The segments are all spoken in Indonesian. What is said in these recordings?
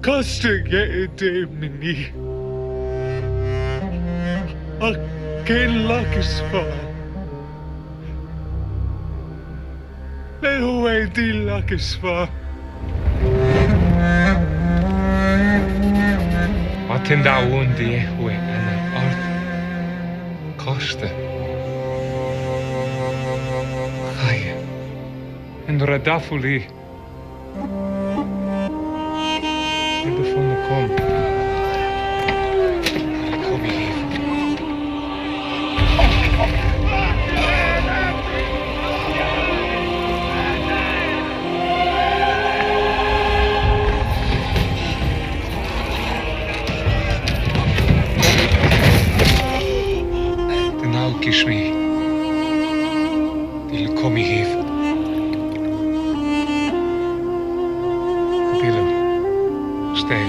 Kastigedemni. Aken lakisfa. Lehuwe di lakisfa. Atinda wundi ehwe ana art. Koste. Haya. En radafuli. En de van de kom. Kom hier. De nou kies me. Die kom hier. Stay.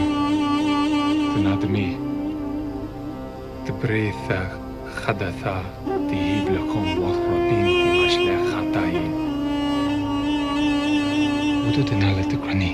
De nademi. De breitha gadatha. Die hible kom wat rabin die mashle gatayin. Hoe doet de nalle te krani?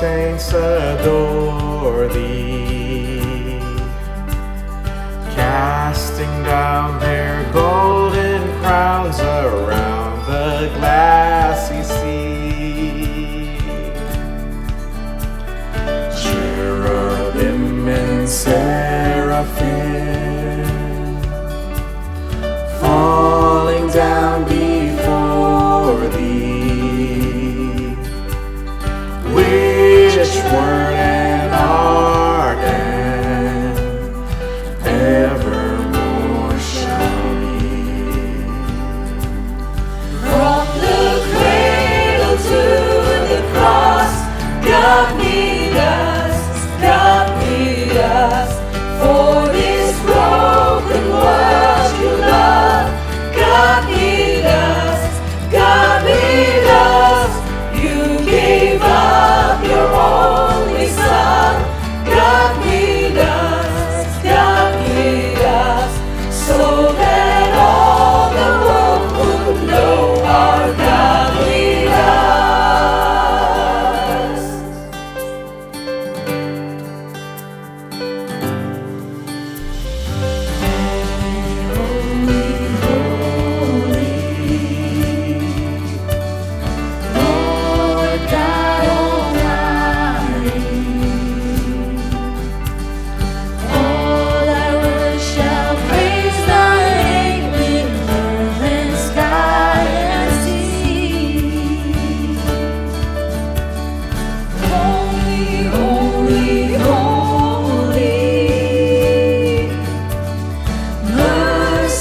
Saints adore thee, casting down their golden crowns around the glassy sea. Cherubim and seraphim falling down before thee, which word and art and evermore shine.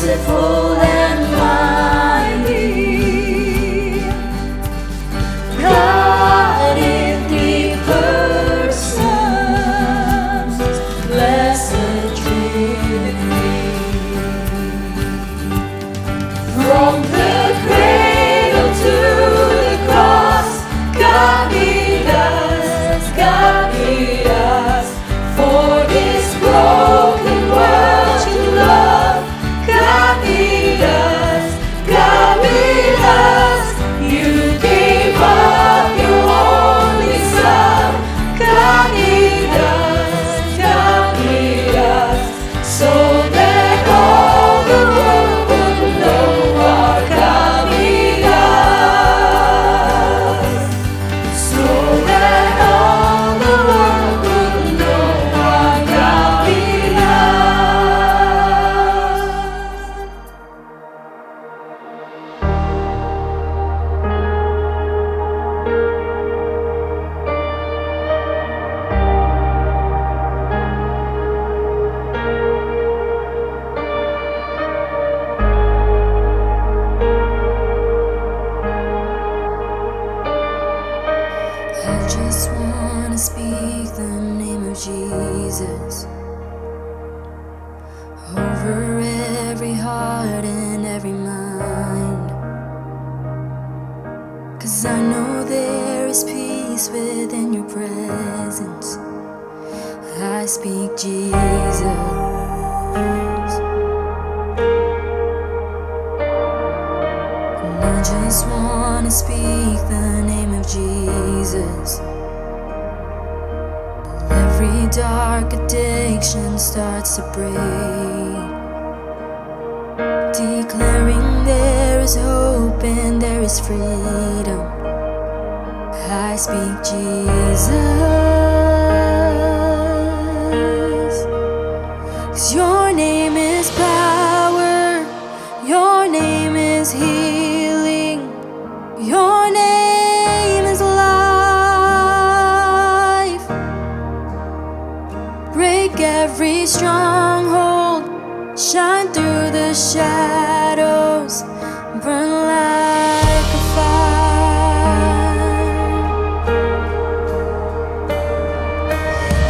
merciful and mighty. God in three persons, blessed Trinity. From the cradle to the cross, God made us, God made us. For this broken world to love, God made us, God made us. You gave up your only Son, God made us, so that all the world would know our God made us. So that all the world would know our God made us. I just wanna speak the name of Jesus over every heart and every mind. 'Cause I know there is peace within your presence. I speak Jesus. And I just wanna speak the name of Jesus. Every dark addiction starts to break, declaring there is hope and there is freedom. I speak Jesus. 'Cause your name is power, your name is healing, your name is life. Break every stronghold, shine through the shadows, burn like a fire.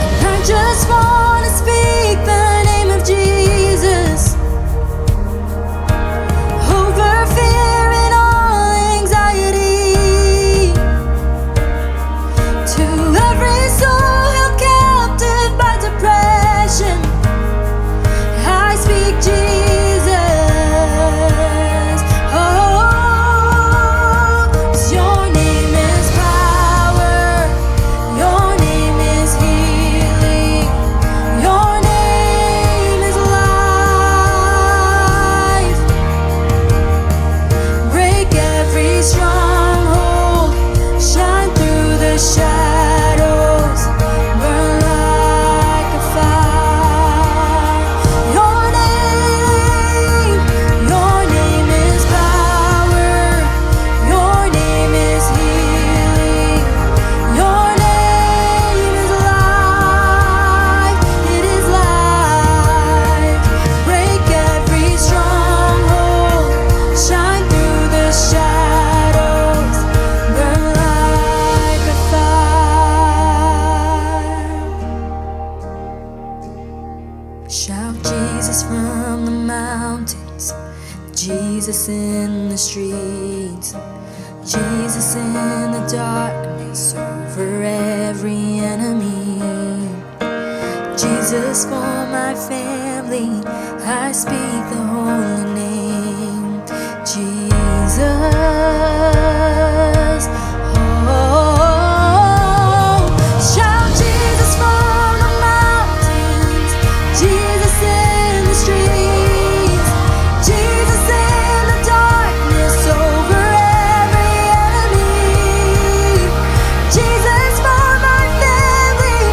And I just wanna speak the name of Jesus over fear and all anxiety. To every soul held captive by depression, I speak Jesus. Oh, 'cause your name is power, your name is healing, your name is life. Break every stronghold, shine through the shadows, burn like a fire. Your name is power, your name is healing, your name is life, it is life. Break every stronghold, shine through the shadows, burn like a fire. Shout Jesus from the mountains, Jesus in the streets, Jesus in the darkness over every enemy. Jesus for my family, I speak the holy name, Jesus. Oh, shout Jesus from the mountains, Jesus in the streets, Jesus in the darkness over every enemy. Jesus for my family,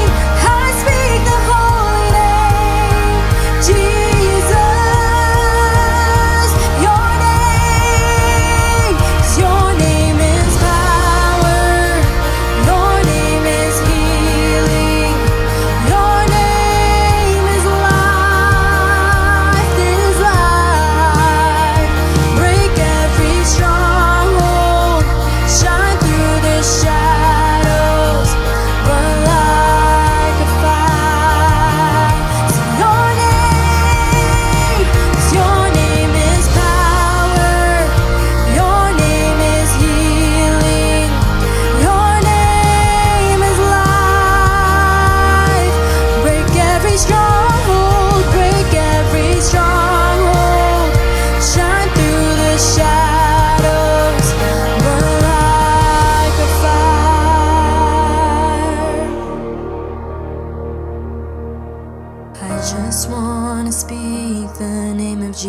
I speak the holy name, Jesus.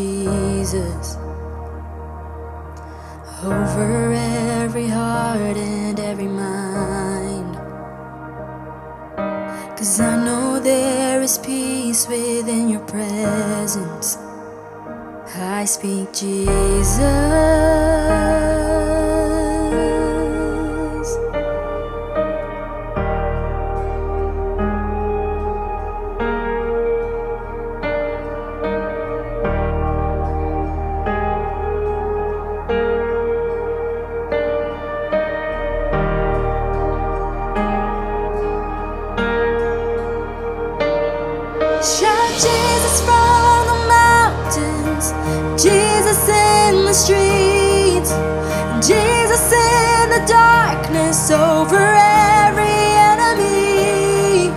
Jesus over every heart and every mind. 'Cause I know there is peace within your presence. I speak Jesus. Shout Jesus from the mountains, Jesus in the streets, Jesus in the darkness over every enemy,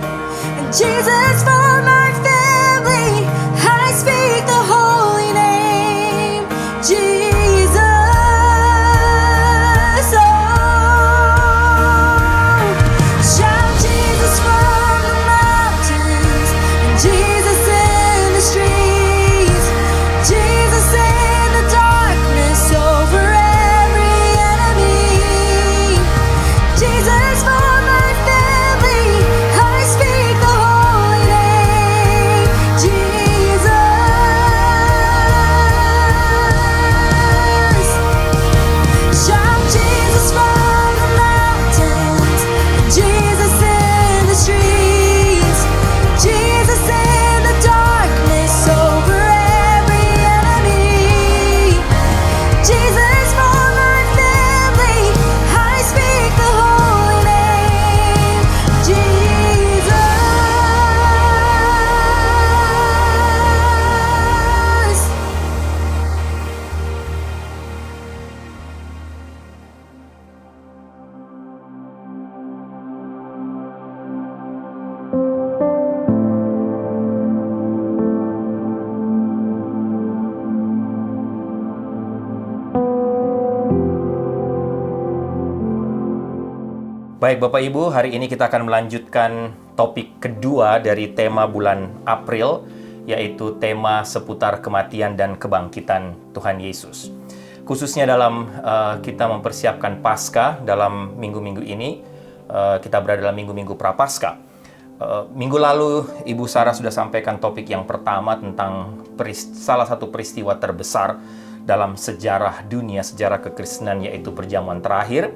and Jesus for my family. I speak the holy name, Jesus. Oh, shout Jesus from the mountains, Jesus in the streets, Jesus in the darkness over every enemy, Jesus for my family. I speak the holy name, Jesus. Shout Jesus from the mountains, Jesus in the streets, Jesus in the darkness over every enemy, Jesus for my family. I speak the holy name, Jesus. Baik Bapak Ibu, hari ini kita akan melanjutkan topik kedua dari tema bulan April, yaitu tema seputar kematian dan kebangkitan Tuhan Yesus. Khususnya dalam kita mempersiapkan Paskah dalam minggu-minggu ini, kita berada dalam minggu-minggu Prapaskah. Minggu lalu Ibu Sarah sudah sampaikan topik yang pertama tentang salah satu peristiwa terbesar dalam sejarah dunia, sejarah kekristenan, yaitu perjamuan terakhir.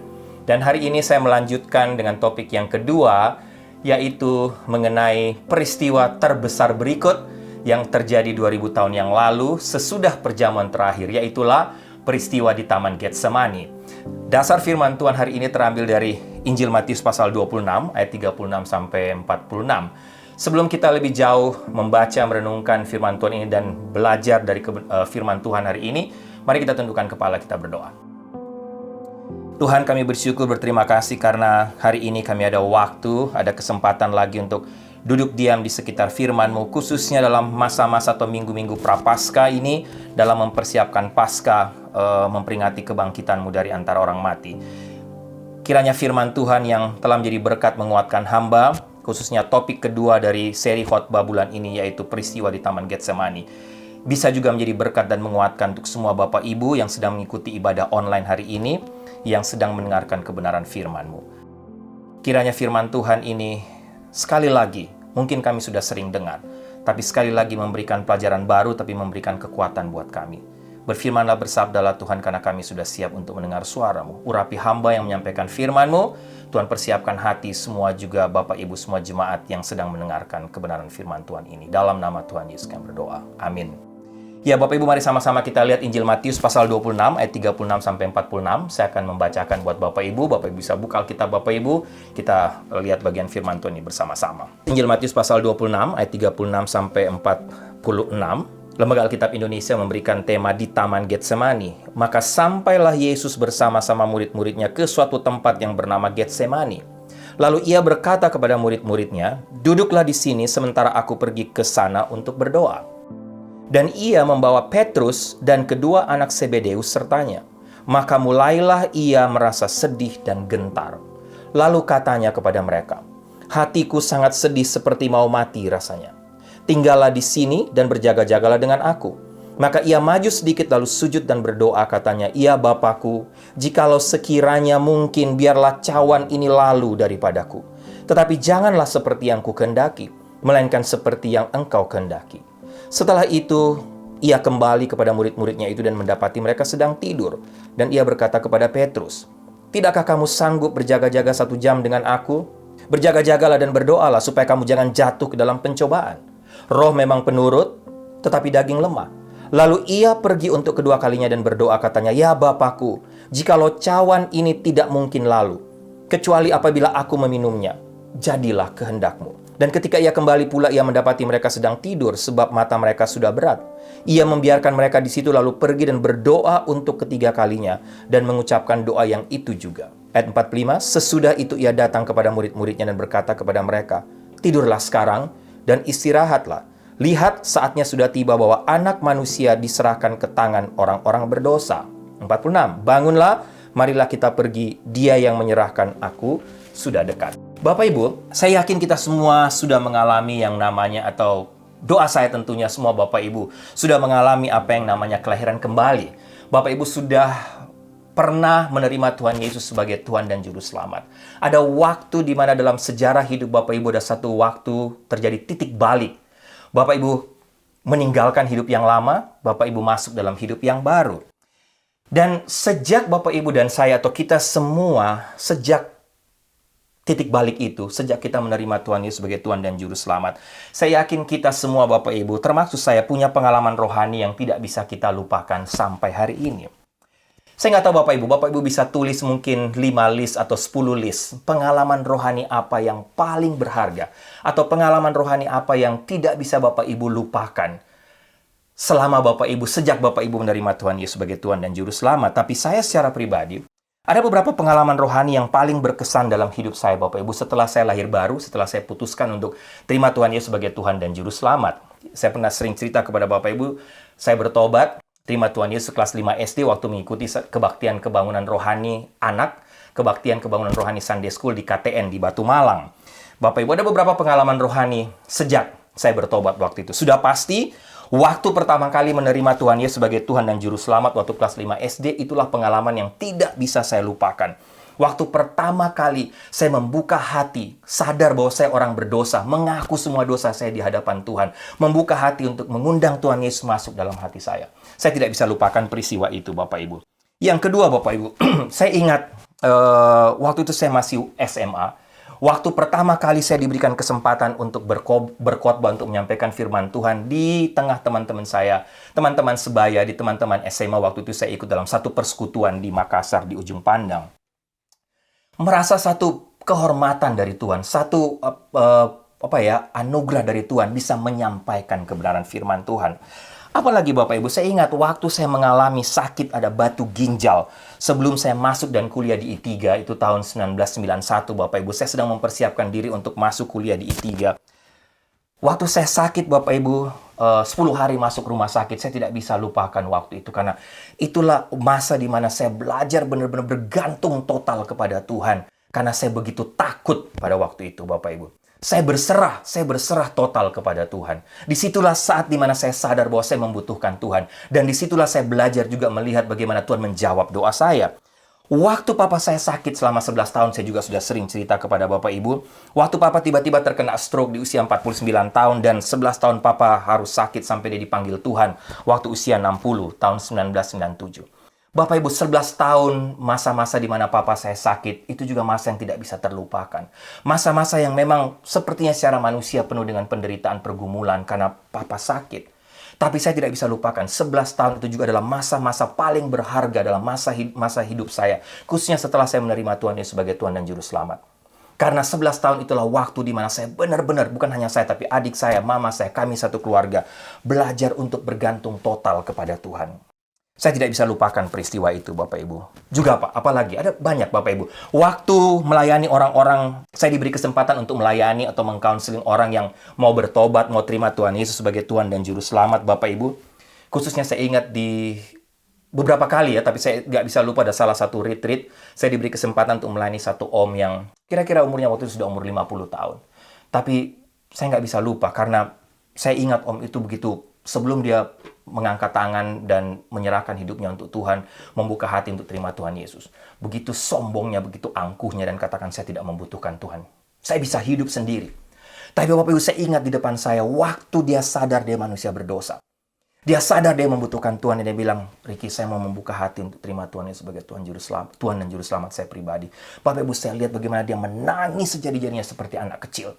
Dan hari ini saya melanjutkan dengan topik yang kedua, yaitu mengenai peristiwa terbesar berikut yang terjadi 2000 tahun yang lalu sesudah perjamuan terakhir, yaitulah peristiwa di Taman Getsemani. Dasar firman Tuhan hari ini terambil dari Injil Matius pasal 26 ayat 36 sampai 46. Sebelum kita lebih jauh membaca, merenungkan firman Tuhan ini dan belajar dari firman Tuhan hari ini, mari kita tundukkan kepala, kita berdoa. Tuhan, kami bersyukur, berterima kasih karena hari ini kami ada waktu, ada kesempatan lagi untuk duduk diam di sekitar firman-Mu, khususnya dalam masa-masa atau minggu-minggu Prapaskah ini, dalam mempersiapkan Paskah, memperingati kebangkitan-Mu dari antara orang mati. Kiranya firman Tuhan yang telah menjadi berkat menguatkan hamba, khususnya topik kedua dari seri khotbah bulan ini, yaitu peristiwa di Taman Getsemani, bisa juga menjadi berkat dan menguatkan untuk semua Bapak Ibu yang sedang mengikuti ibadah online hari ini, yang sedang mendengarkan kebenaran firman-Mu. Kiranya firman Tuhan ini sekali lagi, mungkin kami sudah sering dengar, tapi sekali lagi memberikan pelajaran baru, tapi memberikan kekuatan buat kami. Berfirmanlah, bersabdalah Tuhan, karena kami sudah siap untuk mendengar suara-Mu. Urapi hamba yang menyampaikan firman-Mu. Tuhan, persiapkan hati semua juga Bapak Ibu, semua jemaat yang sedang mendengarkan kebenaran firman Tuhan ini. Dalam nama Tuhan Yesus kami berdoa. Amin. Ya Bapak Ibu, mari sama-sama kita lihat Injil Matius pasal 26 ayat 36 sampai 46. Saya akan membacakan buat Bapak Ibu. Bapak Ibu bisa buka Alkitab Bapak Ibu. Kita lihat bagian firman Tuhan ini bersama-sama. Injil Matius pasal 26 ayat 36 sampai 46. Lembaga Alkitab Indonesia memberikan tema di Taman Getsemani. Maka sampailah Yesus bersama-sama murid-muridnya ke suatu tempat yang bernama Getsemani. Lalu ia berkata kepada murid-muridnya, "Duduklah di sini sementara aku pergi ke sana untuk berdoa." Dan ia membawa Petrus dan kedua anak Zebedeus sertanya. Maka mulailah ia merasa sedih dan gentar. Lalu katanya kepada mereka, "Hatiku sangat sedih seperti mau mati rasanya. Tinggallah di sini dan berjaga-jagalah dengan aku." Maka ia maju sedikit lalu sujud dan berdoa, katanya, "Ya Bapakku, jikalau sekiranya mungkin biarlah cawan ini lalu daripadaku. Tetapi janganlah seperti yang kukehendaki, melainkan seperti yang Engkau kehendaki." Setelah itu, ia kembali kepada murid-muridnya itu dan mendapati mereka sedang tidur. Dan ia berkata kepada Petrus, "Tidakkah kamu sanggup berjaga-jaga 1 jam dengan aku? Berjaga-jagalah dan berdoalah supaya kamu jangan jatuh ke dalam pencobaan. Roh memang penurut, tetapi daging lemah." Lalu ia pergi untuk kedua kalinya dan berdoa, katanya, "Ya Bapakku, jikalau cawan ini tidak mungkin lalu, kecuali apabila aku meminumnya, jadilah kehendak-Mu." Dan ketika ia kembali pula, ia mendapati mereka sedang tidur sebab mata mereka sudah berat. Ia membiarkan mereka di situ lalu pergi dan berdoa untuk ketiga kalinya dan mengucapkan doa yang itu juga. Ayat 45, sesudah itu ia datang kepada murid-muridnya dan berkata kepada mereka, "Tidurlah sekarang dan istirahatlah. Lihat, saatnya sudah tiba bahwa Anak Manusia diserahkan ke tangan orang-orang berdosa." 46, "Bangunlah, marilah kita pergi, Dia yang menyerahkan aku sudah dekat." Bapak Ibu, saya yakin kita semua sudah mengalami yang namanya, atau doa saya tentunya semua Bapak Ibu sudah mengalami apa yang namanya kelahiran kembali. Bapak Ibu sudah pernah menerima Tuhan Yesus sebagai Tuhan dan Juru Selamat. Ada waktu di mana dalam sejarah hidup Bapak Ibu ada satu waktu terjadi titik balik. Bapak Ibu meninggalkan hidup yang lama, Bapak Ibu masuk dalam hidup yang baru. Dan sejak Bapak Ibu dan saya atau kita semua, sejak titik balik itu, sejak kita menerima Tuhan Yesus sebagai Tuhan dan Juru Selamat, saya yakin kita semua Bapak Ibu, termasuk saya, punya pengalaman rohani yang tidak bisa kita lupakan sampai hari ini. Saya nggak tahu Bapak Ibu bisa tulis mungkin 5 list atau 10 list pengalaman rohani apa yang paling berharga, atau pengalaman rohani apa yang tidak bisa Bapak Ibu lupakan selama Bapak Ibu, sejak Bapak Ibu menerima Tuhan Yesus sebagai Tuhan dan Juru Selamat. Tapi saya secara pribadi, ada beberapa pengalaman rohani yang paling berkesan dalam hidup saya Bapak Ibu setelah saya lahir baru, setelah saya putuskan untuk terima Tuhan Yesus sebagai Tuhan dan Juru Selamat. Saya pernah sering cerita kepada Bapak Ibu, saya bertobat, terima Tuhan Yesus kelas 5 SD waktu mengikuti kebaktian kebangunan rohani anak, kebaktian kebangunan rohani Sunday School di KTN di Batu Malang. Bapak Ibu, ada beberapa pengalaman rohani sejak saya bertobat waktu itu. Sudah pasti, waktu pertama kali menerima Tuhan Yesus sebagai Tuhan dan Juru Selamat waktu kelas 5 SD, itulah pengalaman yang tidak bisa saya lupakan. Waktu pertama kali saya membuka hati, sadar bahwa saya orang berdosa, mengaku semua dosa saya di hadapan Tuhan, membuka hati untuk mengundang Tuhan Yesus masuk dalam hati saya. Saya tidak bisa lupakan peristiwa itu, Bapak Ibu. Yang kedua, Bapak Ibu, saya ingat waktu itu saya masih SMA. Waktu pertama kali saya diberikan kesempatan untuk berkhotbah, untuk menyampaikan firman Tuhan di tengah teman-teman saya, teman-teman sebaya, di teman-teman SMA. Waktu itu saya ikut dalam satu persekutuan di Makassar, di Ujung Pandang. Merasa satu kehormatan dari Tuhan, satu anugerah dari Tuhan bisa menyampaikan kebenaran firman Tuhan. Apalagi Bapak Ibu, saya ingat waktu saya mengalami sakit ada batu ginjal sebelum saya masuk dan kuliah di I3, itu tahun 1991 Bapak Ibu. Saya sedang mempersiapkan diri untuk masuk kuliah di I3. Waktu saya sakit Bapak Ibu, 10 hari masuk rumah sakit, saya tidak bisa lupakan waktu itu. Karena itulah masa di mana saya belajar benar-benar bergantung total kepada Tuhan. Karena saya begitu takut pada waktu itu Bapak Ibu. Saya berserah total kepada Tuhan. Disitulah saat di mana saya sadar bahwa saya membutuhkan Tuhan. Dan disitulah saya belajar juga melihat bagaimana Tuhan menjawab doa saya. Waktu papa saya sakit selama 11 tahun, saya juga sudah sering cerita kepada Bapak Ibu. Waktu papa tiba-tiba terkena stroke di usia 49 tahun dan 11 tahun papa harus sakit sampai dia dipanggil Tuhan waktu usia 60 tahun 1997. Bapak Ibu, 11 tahun masa-masa di mana papa saya sakit, itu juga masa yang tidak bisa terlupakan. Masa-masa yang memang sepertinya secara manusia penuh dengan penderitaan, pergumulan karena papa sakit. Tapi saya tidak bisa lupakan, 11 tahun itu juga adalah masa-masa paling berharga dalam masa hidup saya. Khususnya setelah saya menerima Tuhan Yesus sebagai Tuhan dan Juru Selamat. Karena 11 tahun itulah waktu di mana saya benar-benar, bukan hanya saya, tapi adik saya, mama saya, kami satu keluarga, belajar untuk bergantung total kepada Tuhan. Saya tidak bisa lupakan peristiwa itu, Bapak Ibu. Juga apalagi, ada banyak Bapak Ibu. Waktu melayani orang-orang, saya diberi kesempatan untuk melayani atau mengcounseling orang yang mau bertobat, mau terima Tuhan Yesus sebagai Tuhan dan Juru Selamat, Bapak Ibu. Khususnya saya ingat di beberapa kali ya, tapi saya nggak bisa lupa ada salah satu retreat, saya diberi kesempatan untuk melayani satu om yang kira-kira umurnya waktu itu sudah umur 50 tahun. Tapi saya nggak bisa lupa karena saya ingat om itu begitu, sebelum dia mengangkat tangan dan menyerahkan hidupnya untuk Tuhan, membuka hati untuk terima Tuhan Yesus. Begitu sombongnya, begitu angkuhnya, dan katakan saya tidak membutuhkan Tuhan. Saya bisa hidup sendiri. Tapi Bapak Ibu, saya ingat di depan saya, waktu dia sadar dia manusia berdosa. Dia sadar dia membutuhkan Tuhan, dan dia bilang, Ricky, saya mau membuka hati untuk terima Tuhan Yesus sebagai Tuhan dan Juru Selamat saya pribadi. Bapak Ibu, saya lihat bagaimana dia menangis sejadi-jadinya seperti anak kecil.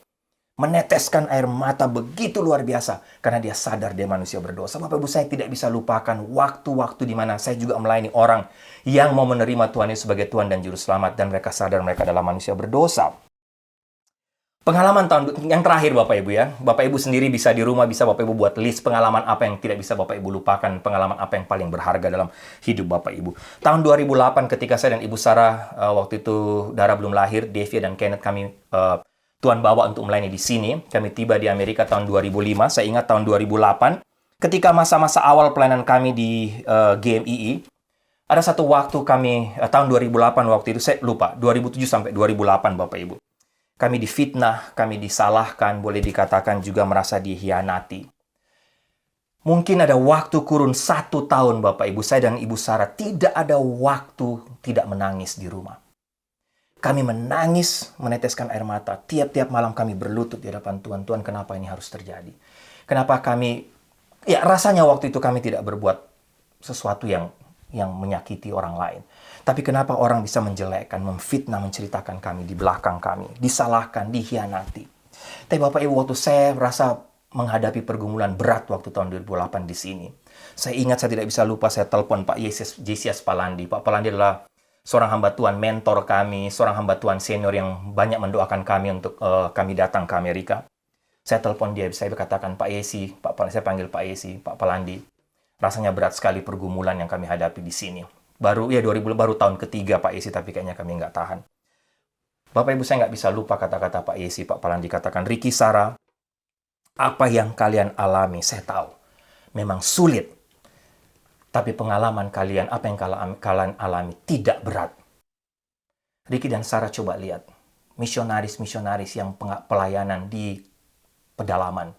Meneteskan air mata begitu luar biasa karena dia sadar dia manusia berdosa. Bapak Ibu, saya tidak bisa lupakan waktu-waktu di mana saya juga melayani orang yang mau menerima Tuhan Yesus sebagai Tuhan dan Juru Selamat, dan mereka sadar mereka adalah manusia berdosa. Pengalaman tahun yang terakhir Bapak Ibu ya. Bapak Ibu sendiri bisa di rumah, bisa Bapak Ibu buat list pengalaman apa yang tidak bisa Bapak Ibu lupakan, pengalaman apa yang paling berharga dalam hidup Bapak Ibu. Tahun 2008 ketika saya dan Ibu Sarah waktu itu Dara belum lahir, Devi dan Kenneth kami Tuhan bawa untuk melayani di sini. Kami tiba di Amerika tahun 2005. Saya ingat tahun 2008, ketika masa-masa awal pelayanan kami di GMII, ada satu waktu kami, tahun 2008 waktu itu, saya lupa, 2007 sampai 2008 Bapak Ibu. Kami difitnah, kami disalahkan, boleh dikatakan juga merasa dihianati. Mungkin ada waktu kurun 1 tahun Bapak Ibu, saya dan Ibu Sarah tidak ada waktu tidak menangis di rumah. Kami menangis, meneteskan air mata. Tiap-tiap malam kami berlutut di hadapan Tuhan. Tuhan, kenapa ini harus terjadi? Kenapa kami, ya rasanya waktu itu kami tidak berbuat sesuatu yang menyakiti orang lain. Tapi kenapa orang bisa menjelekkan, memfitnah, menceritakan kami di belakang kami, disalahkan, dihianati. Tapi Bapak Ibu, waktu saya rasa menghadapi pergumulan berat waktu tahun 2008 di sini, saya ingat, saya tidak bisa lupa, saya telepon Pak Yesias Palandi. Pak Palandi adalah seorang hamba Tuhan, mentor kami, seorang hamba Tuhan senior yang banyak mendoakan kami untuk kami datang ke Amerika. Saya telepon dia, saya berkatakan, Pak Yesi, saya panggil Pak Yesi, Pak Palandi, rasanya berat sekali pergumulan yang kami hadapi di sini. Baru tahun ketiga Pak Yesi, tapi kayaknya kami nggak tahan. Bapak Ibu, saya nggak bisa lupa kata-kata Pak Yesi, Pak Palandi katakan, Ricky, Sarah, apa yang kalian alami, saya tahu, memang sulit. Tapi pengalaman kalian, apa yang kalian alami, tidak berat. Ricky dan Sarah coba lihat, misionaris-misionaris yang pelayanan di pedalaman,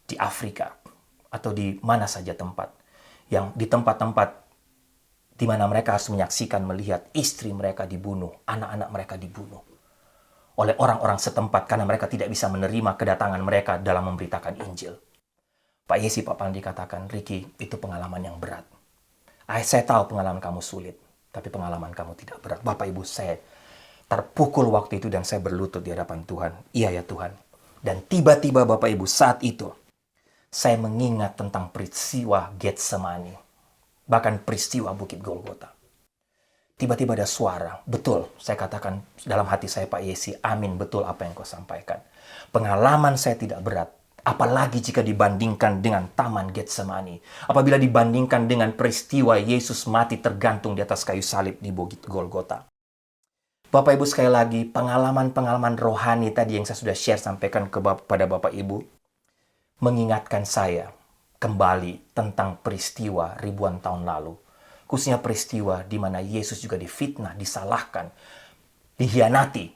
di Afrika, atau di mana saja tempat, yang di tempat-tempat di mana mereka harus menyaksikan, melihat istri mereka dibunuh, anak-anak mereka dibunuh oleh orang-orang setempat karena mereka tidak bisa menerima kedatangan mereka dalam memberitakan Injil. Pak Yesi, Pak Pandi katakan, Ricky, itu pengalaman yang berat. Saya tahu pengalaman kamu sulit, tapi pengalaman kamu tidak berat. Bapak Ibu, saya terpukul waktu itu dan saya berlutut di hadapan Tuhan. Iya ya Tuhan. Dan tiba-tiba Bapak Ibu, saat itu, saya mengingat tentang peristiwa Getsemani. Bahkan peristiwa Bukit Golgota. Tiba-tiba ada suara. Betul, saya katakan dalam hati saya, Pak Yesi, amin, betul apa yang kau sampaikan. Pengalaman saya tidak berat. Apalagi jika dibandingkan dengan Taman Getsemani. Apabila dibandingkan dengan peristiwa Yesus mati tergantung di atas kayu salib di Bukit Golgota. Bapak Ibu, sekali lagi, pengalaman-pengalaman rohani tadi yang saya sudah share sampaikan kepada Bapak Ibu, mengingatkan saya kembali tentang peristiwa ribuan tahun lalu. Khususnya peristiwa di mana Yesus juga difitnah, disalahkan, dihianati.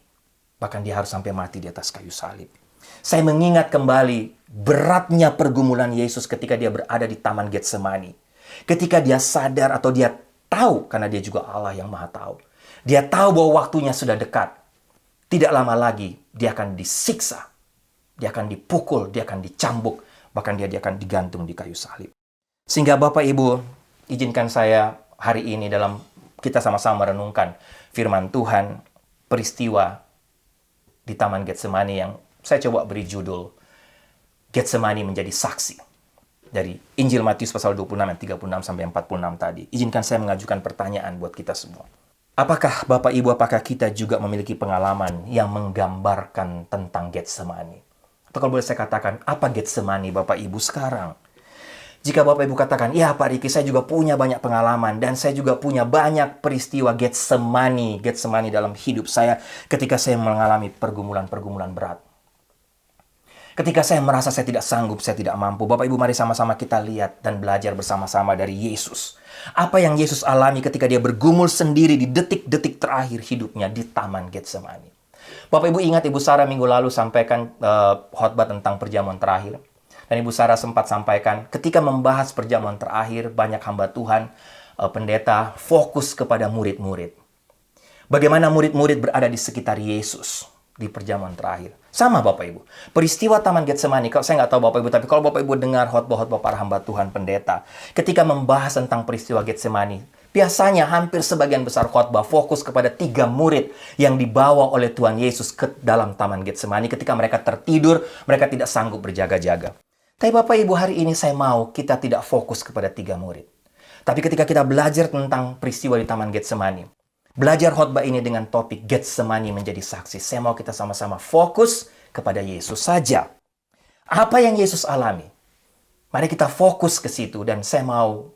Bahkan dia harus sampai mati di atas kayu salib. Saya mengingat kembali beratnya pergumulan Yesus ketika dia berada di Taman Getsemani. Ketika dia sadar atau dia tahu, karena dia juga Allah yang Maha Tahu. Dia tahu bahwa waktunya sudah dekat. Tidak lama lagi dia akan disiksa. Dia akan dipukul, dia akan dicambuk. Bahkan dia akan digantung di kayu salib. Sehingga Bapak Ibu, izinkan saya hari ini dalam kita sama-sama merenungkan firman Tuhan, peristiwa di Taman Getsemani yang saya coba beri judul Getsemani menjadi saksi. Dari Injil Matius pasal 26 ayat 36 sampai 46 tadi. Izinkan saya mengajukan pertanyaan buat kita semua. Apakah Bapak Ibu, apakah kita juga memiliki pengalaman yang menggambarkan tentang Getsemani? Atau kalau boleh saya katakan, apa Getsemani Bapak Ibu sekarang? Jika Bapak Ibu katakan, ya Pak Riki, saya juga punya banyak pengalaman dan saya juga punya banyak peristiwa Getsemani dalam hidup saya ketika saya mengalami pergumulan-pergumulan berat. Ketika saya merasa saya tidak sanggup, saya tidak mampu. Bapak Ibu, mari sama-sama kita lihat dan belajar bersama-sama dari Yesus. Apa yang Yesus alami ketika dia bergumul sendiri di detik-detik terakhir hidupnya di Taman Getsemani. Bapak Ibu ingat Ibu Sarah minggu lalu sampaikan khotbah tentang perjamuan terakhir. Dan Ibu Sarah sempat sampaikan, ketika membahas perjamuan terakhir, banyak hamba Tuhan, pendeta, fokus kepada murid-murid. Bagaimana murid-murid berada di sekitar Yesus di perjamuan terakhir. Sama Bapak Ibu. Peristiwa Taman Getsemani, kalau saya nggak tahu Bapak Ibu, tapi kalau Bapak Ibu dengar khotbah-khotbah para hamba Tuhan pendeta, ketika membahas tentang peristiwa Getsemani, biasanya hampir sebagian besar khotbah fokus kepada 3 murid yang dibawa oleh Tuhan Yesus ke dalam Taman Getsemani ketika mereka tertidur, mereka tidak sanggup berjaga-jaga. Tapi Bapak Ibu, hari ini saya mau kita tidak fokus kepada 3 murid. Tapi ketika kita belajar tentang peristiwa di Taman Getsemani, belajar khotbah ini dengan topik Getsemani menjadi saksi, saya mau kita sama-sama fokus kepada Yesus saja. Apa yang Yesus alami? Mari kita fokus ke situ dan saya mau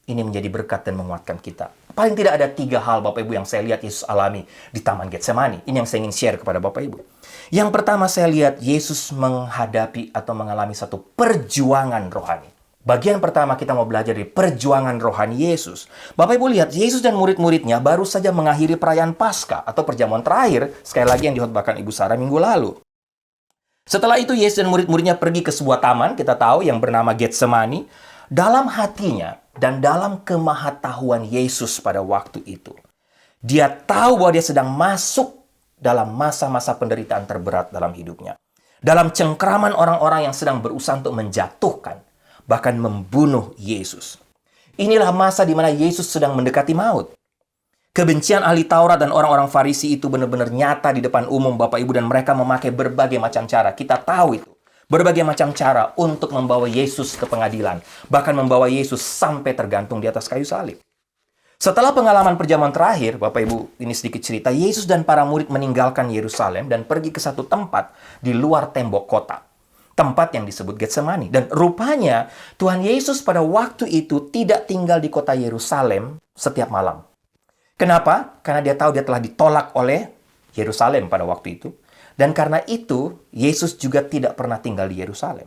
ini menjadi berkat dan menguatkan kita. Paling tidak ada 3 hal Bapak Ibu yang saya lihat Yesus alami di Taman Getsemani. Ini yang saya ingin share kepada Bapak Ibu. Yang pertama saya lihat Yesus menghadapi atau mengalami satu perjuangan rohani. Bagian pertama kita mau belajar dari perjuangan rohani Yesus. Bapak Ibu lihat, Yesus dan murid-muridnya baru saja mengakhiri perayaan Paskah atau perjamuan terakhir, sekali lagi yang dikhotbahkan Ibu Sarah minggu lalu. Setelah itu Yesus dan murid-muridnya pergi ke sebuah taman, kita tahu, yang bernama Getsemani. Dalam hatinya dan dalam kemahatauan Yesus pada waktu itu, dia tahu bahwa dia sedang masuk dalam masa-masa penderitaan terberat dalam hidupnya. Dalam cengkraman orang-orang yang sedang berusaha untuk menjatuhkan, bahkan membunuh Yesus. Inilah masa di mana Yesus sedang mendekati maut. Kebencian ahli Taurat dan orang-orang Farisi itu benar-benar nyata di depan umum Bapak Ibu, dan mereka memakai berbagai macam cara. Kita tahu itu. Berbagai macam cara untuk membawa Yesus ke pengadilan. Bahkan membawa Yesus sampai tergantung di atas kayu salib. Setelah pengalaman perjamuan terakhir, Bapak Ibu, ini sedikit cerita, Yesus dan para murid meninggalkan Yerusalem dan pergi ke satu tempat di luar tembok kota. Tempat yang disebut Getsemani. Dan rupanya Tuhan Yesus pada waktu itu tidak tinggal di kota Yerusalem setiap malam. Kenapa? Karena dia tahu dia telah ditolak oleh Yerusalem pada waktu itu. Dan karena itu, Yesus juga tidak pernah tinggal di Yerusalem.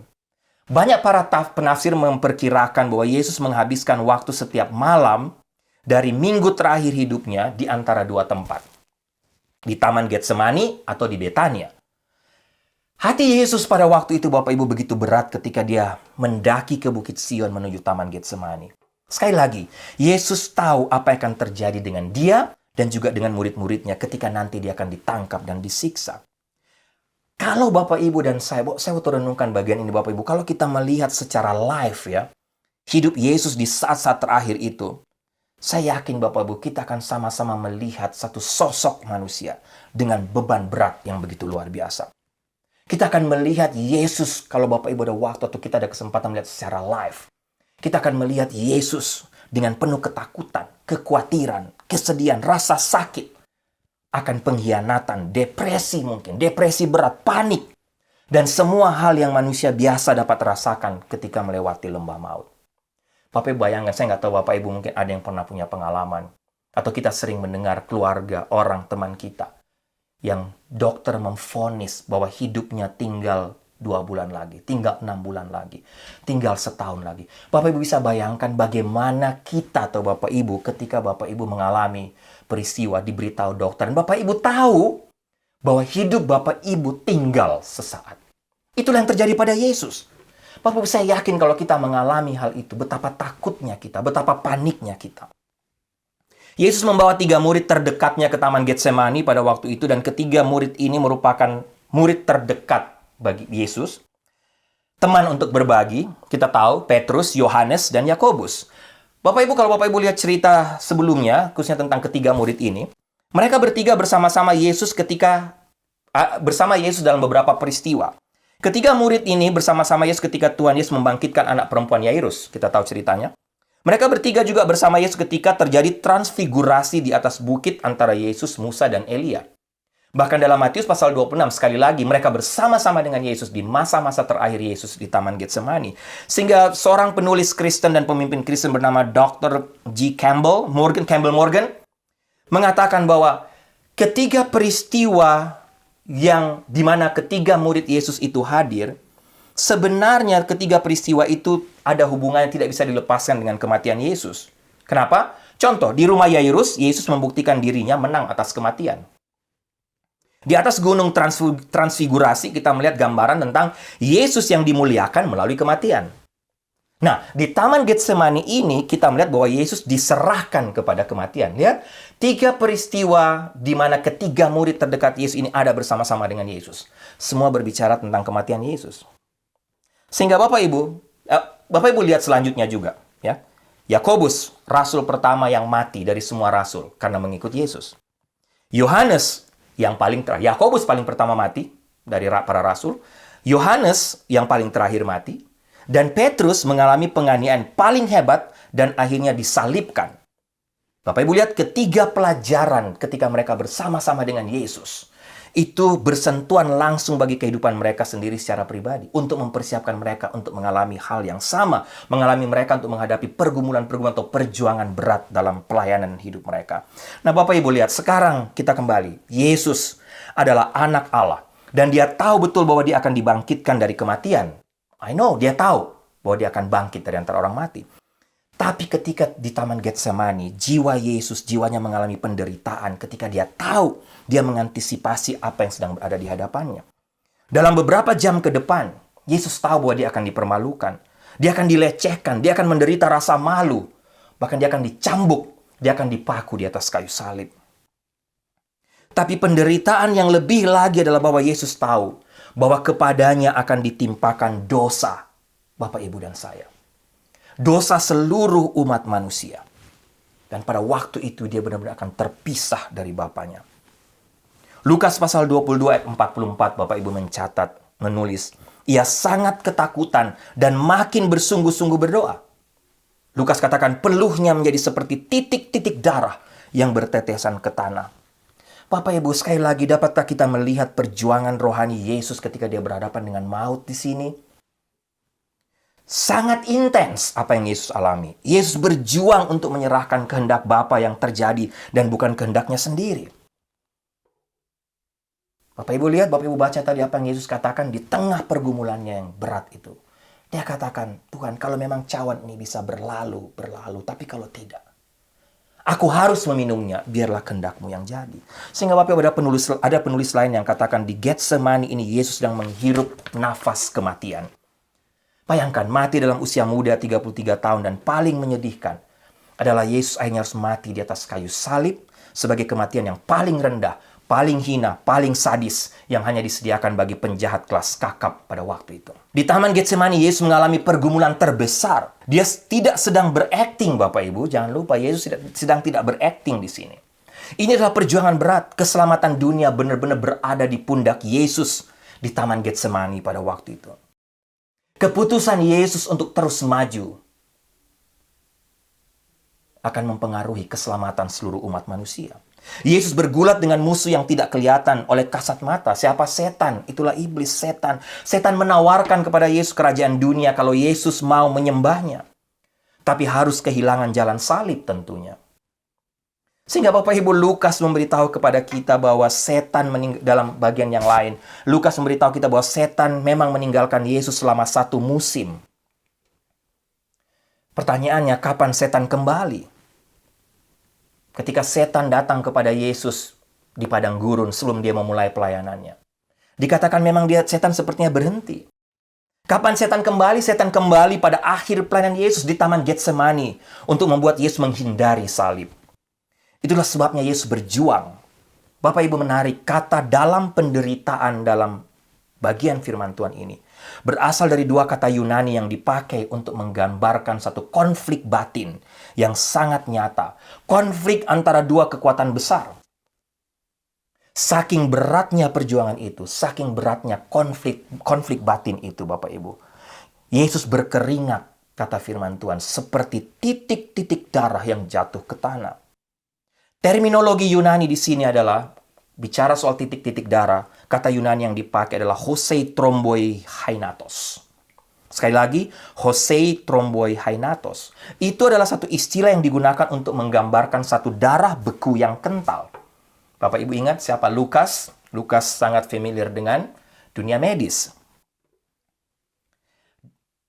Banyak para penafsir memperkirakan bahwa Yesus menghabiskan waktu setiap malam dari minggu terakhir hidupnya di antara 2 tempat. Di Taman Getsemani atau di Betania. Hati Yesus pada waktu itu Bapak Ibu begitu berat ketika dia mendaki ke Bukit Sion menuju Taman Getsemani. Sekali lagi, Yesus tahu apa yang akan terjadi dengan dia dan juga dengan murid-muridnya ketika nanti dia akan ditangkap dan disiksa. Kalau Bapak Ibu dan saya mau renungkan bagian ini Bapak Ibu, kalau kita melihat secara live ya, hidup Yesus di saat-saat terakhir itu, saya yakin Bapak Ibu kita akan sama-sama melihat satu sosok manusia dengan beban berat yang begitu luar biasa. Kita akan melihat Yesus, kalau Bapak Ibu ada waktu atau kita ada kesempatan melihat secara live. Kita akan melihat Yesus dengan penuh ketakutan, kekhawatiran, kesedihan, rasa sakit. Akan pengkhianatan, depresi mungkin, depresi berat, panik. Dan semua hal yang manusia biasa dapat rasakan ketika melewati lembah maut. Bapak Ibu bayangkan, saya nggak tahu Bapak Ibu mungkin ada yang pernah punya pengalaman. Atau kita sering mendengar keluarga, orang, teman kita. Yang dokter memvonis bahwa hidupnya tinggal 2 bulan lagi, tinggal 6 bulan lagi, tinggal setahun lagi. Bapak Ibu bisa bayangkan bagaimana kita atau Bapak Ibu ketika Bapak Ibu mengalami peristiwa diberitahu dokter. Dan Bapak Ibu tahu bahwa hidup Bapak Ibu tinggal sesaat. Itulah yang terjadi pada Yesus. Bapak Ibu, saya yakin kalau kita mengalami hal itu, betapa takutnya kita, betapa paniknya kita. Yesus membawa 3 murid terdekatnya ke Taman Getsemani pada waktu itu, dan ketiga murid ini merupakan murid terdekat bagi Yesus. Teman untuk berbagi, kita tahu, Petrus, Yohanes, dan Yakobus. Bapak Ibu, kalau Bapak Ibu lihat cerita sebelumnya, khususnya tentang ketiga murid ini, mereka bertiga bersama-sama Yesus bersama Yesus dalam beberapa peristiwa. Ketiga murid ini bersama-sama Yesus ketika Tuhan Yesus membangkitkan anak perempuan Yairus. Kita tahu ceritanya. Mereka bertiga juga bersama Yesus ketika terjadi transfigurasi di atas bukit antara Yesus, Musa, dan Elia. Bahkan dalam Matius pasal 26, sekali lagi, mereka bersama-sama dengan Yesus di masa-masa terakhir Yesus di Taman Getsemani. Sehingga seorang penulis Kristen dan pemimpin Kristen bernama Dr. Campbell Morgan, mengatakan bahwa ketiga peristiwa yang dimana ketiga murid Yesus itu hadir, sebenarnya ketiga peristiwa itu ada hubungannya tidak bisa dilepaskan dengan kematian Yesus. Kenapa? Contoh, di rumah Yairus, Yesus membuktikan dirinya menang atas kematian. Di atas gunung transfigurasi kita melihat gambaran tentang Yesus yang dimuliakan melalui kematian. Nah, di Taman Getsemani ini kita melihat bahwa Yesus diserahkan kepada kematian. Lihat, 3 peristiwa di mana ketiga murid terdekat Yesus ini ada bersama-sama dengan Yesus. Semua berbicara tentang kematian Yesus. Sehingga Bapak Ibu lihat selanjutnya juga, ya. Yakobus, rasul pertama yang mati dari semua rasul karena mengikut Yesus. Yohanes yang paling terakhir, Yakobus paling pertama mati dari para rasul. Yohanes yang paling terakhir mati. Dan Petrus mengalami penganiayaan paling hebat dan akhirnya disalibkan. Bapak Ibu lihat ketiga pelajaran ketika mereka bersama-sama dengan Yesus. Itu bersentuhan langsung bagi kehidupan mereka sendiri secara pribadi. Untuk mempersiapkan mereka untuk mengalami hal yang sama. Mengalami mereka untuk menghadapi pergumulan-pergumulan atau perjuangan berat dalam pelayanan hidup mereka. Nah Bapak Ibu lihat, sekarang kita kembali. Yesus adalah anak Allah. Dan dia tahu betul bahwa dia akan dibangkitkan dari kematian. I know, dia tahu bahwa dia akan bangkit dari antara orang mati. Tapi ketika di Taman Getsemani, jiwa Yesus, jiwanya mengalami penderitaan ketika dia tahu dia mengantisipasi apa yang sedang berada di hadapannya. Dalam beberapa jam ke depan, Yesus tahu bahwa dia akan dipermalukan. Dia akan dilecehkan, dia akan menderita rasa malu. Bahkan dia akan dicambuk, dia akan dipaku di atas kayu salib. Tapi penderitaan yang lebih lagi adalah bahwa Yesus tahu bahwa kepadanya akan ditimpakan dosa Bapak, Ibu, dan saya. Dosa seluruh umat manusia. Dan pada waktu itu dia benar-benar akan terpisah dari Bapanya. Lukas pasal 22 ayat 44, Bapak Ibu menulis, ia sangat ketakutan dan makin bersungguh-sungguh berdoa. Lukas katakan peluhnya menjadi seperti titik-titik darah yang bertetesan ke tanah. Bapak Ibu, sekali lagi dapatkah kita melihat perjuangan rohani Yesus ketika dia berhadapan dengan maut di sini? Sangat intens apa yang Yesus alami. Yesus berjuang untuk menyerahkan kehendak Bapa yang terjadi dan bukan kehendaknya sendiri. Bapak Ibu lihat, Bapak Ibu baca tadi apa yang Yesus katakan di tengah pergumulannya yang berat itu. Dia katakan, Tuhan, kalau memang cawan ini bisa berlalu, tapi kalau tidak, aku harus meminumnya, biarlah kehendak-Mu yang jadi. Sehingga Bapak Ibu ada penulis lain yang katakan di Getsemani ini Yesus sedang menghirup nafas kematian. Bayangkan, mati dalam usia muda 33 tahun dan paling menyedihkan adalah Yesus akhirnya harus mati di atas kayu salib sebagai kematian yang paling rendah, paling hina, paling sadis yang hanya disediakan bagi penjahat kelas kakap pada waktu itu. Di Taman Getsemani, Yesus mengalami pergumulan terbesar. Dia tidak sedang berakting, Bapak Ibu. Jangan lupa, Yesus sedang tidak berakting di sini. Ini adalah perjuangan berat. Keselamatan dunia benar-benar berada di pundak Yesus di Taman Getsemani pada waktu itu. Keputusan Yesus untuk terus maju akan mempengaruhi keselamatan seluruh umat manusia. Yesus bergulat dengan musuh yang tidak kelihatan oleh kasat mata. Siapa? Setan. Itulah iblis, setan. Setan menawarkan kepada Yesus kerajaan dunia kalau Yesus mau menyembahnya. Tapi harus kehilangan jalan salib tentunya. Sehingga Bapak Ibu, Lukas memberitahu kepada kita bahwa setan dalam bagian yang lain. Lukas memberitahu kita bahwa setan memang meninggalkan Yesus selama 1 musim. Pertanyaannya, kapan setan kembali? Ketika setan datang kepada Yesus di padang gurun sebelum dia memulai pelayanannya. Dikatakan memang setan sepertinya berhenti. Kapan setan kembali? Setan kembali pada akhir pelayanan Yesus di Taman Getsemani untuk membuat Yesus menghindari salib. Itulah sebabnya Yesus berjuang. Bapak Ibu menarik, kata dalam penderitaan dalam bagian firman Tuhan ini berasal dari 2 kata Yunani yang dipakai untuk menggambarkan satu konflik batin yang sangat nyata. Konflik antara 2 kekuatan besar. Saking beratnya perjuangan itu, saking beratnya konflik batin itu, Bapak Ibu. Yesus berkeringat, kata firman Tuhan, seperti titik-titik darah yang jatuh ke tanah. Terminologi Yunani di sini adalah, bicara soal titik-titik darah, kata Yunani yang dipakai adalah Hosei Tromboi Hainatos. Sekali lagi, Hosei Tromboi Hainatos. Itu adalah satu istilah yang digunakan untuk menggambarkan satu darah beku yang kental. Bapak Ibu ingat siapa Lukas? Lukas sangat familiar dengan dunia medis.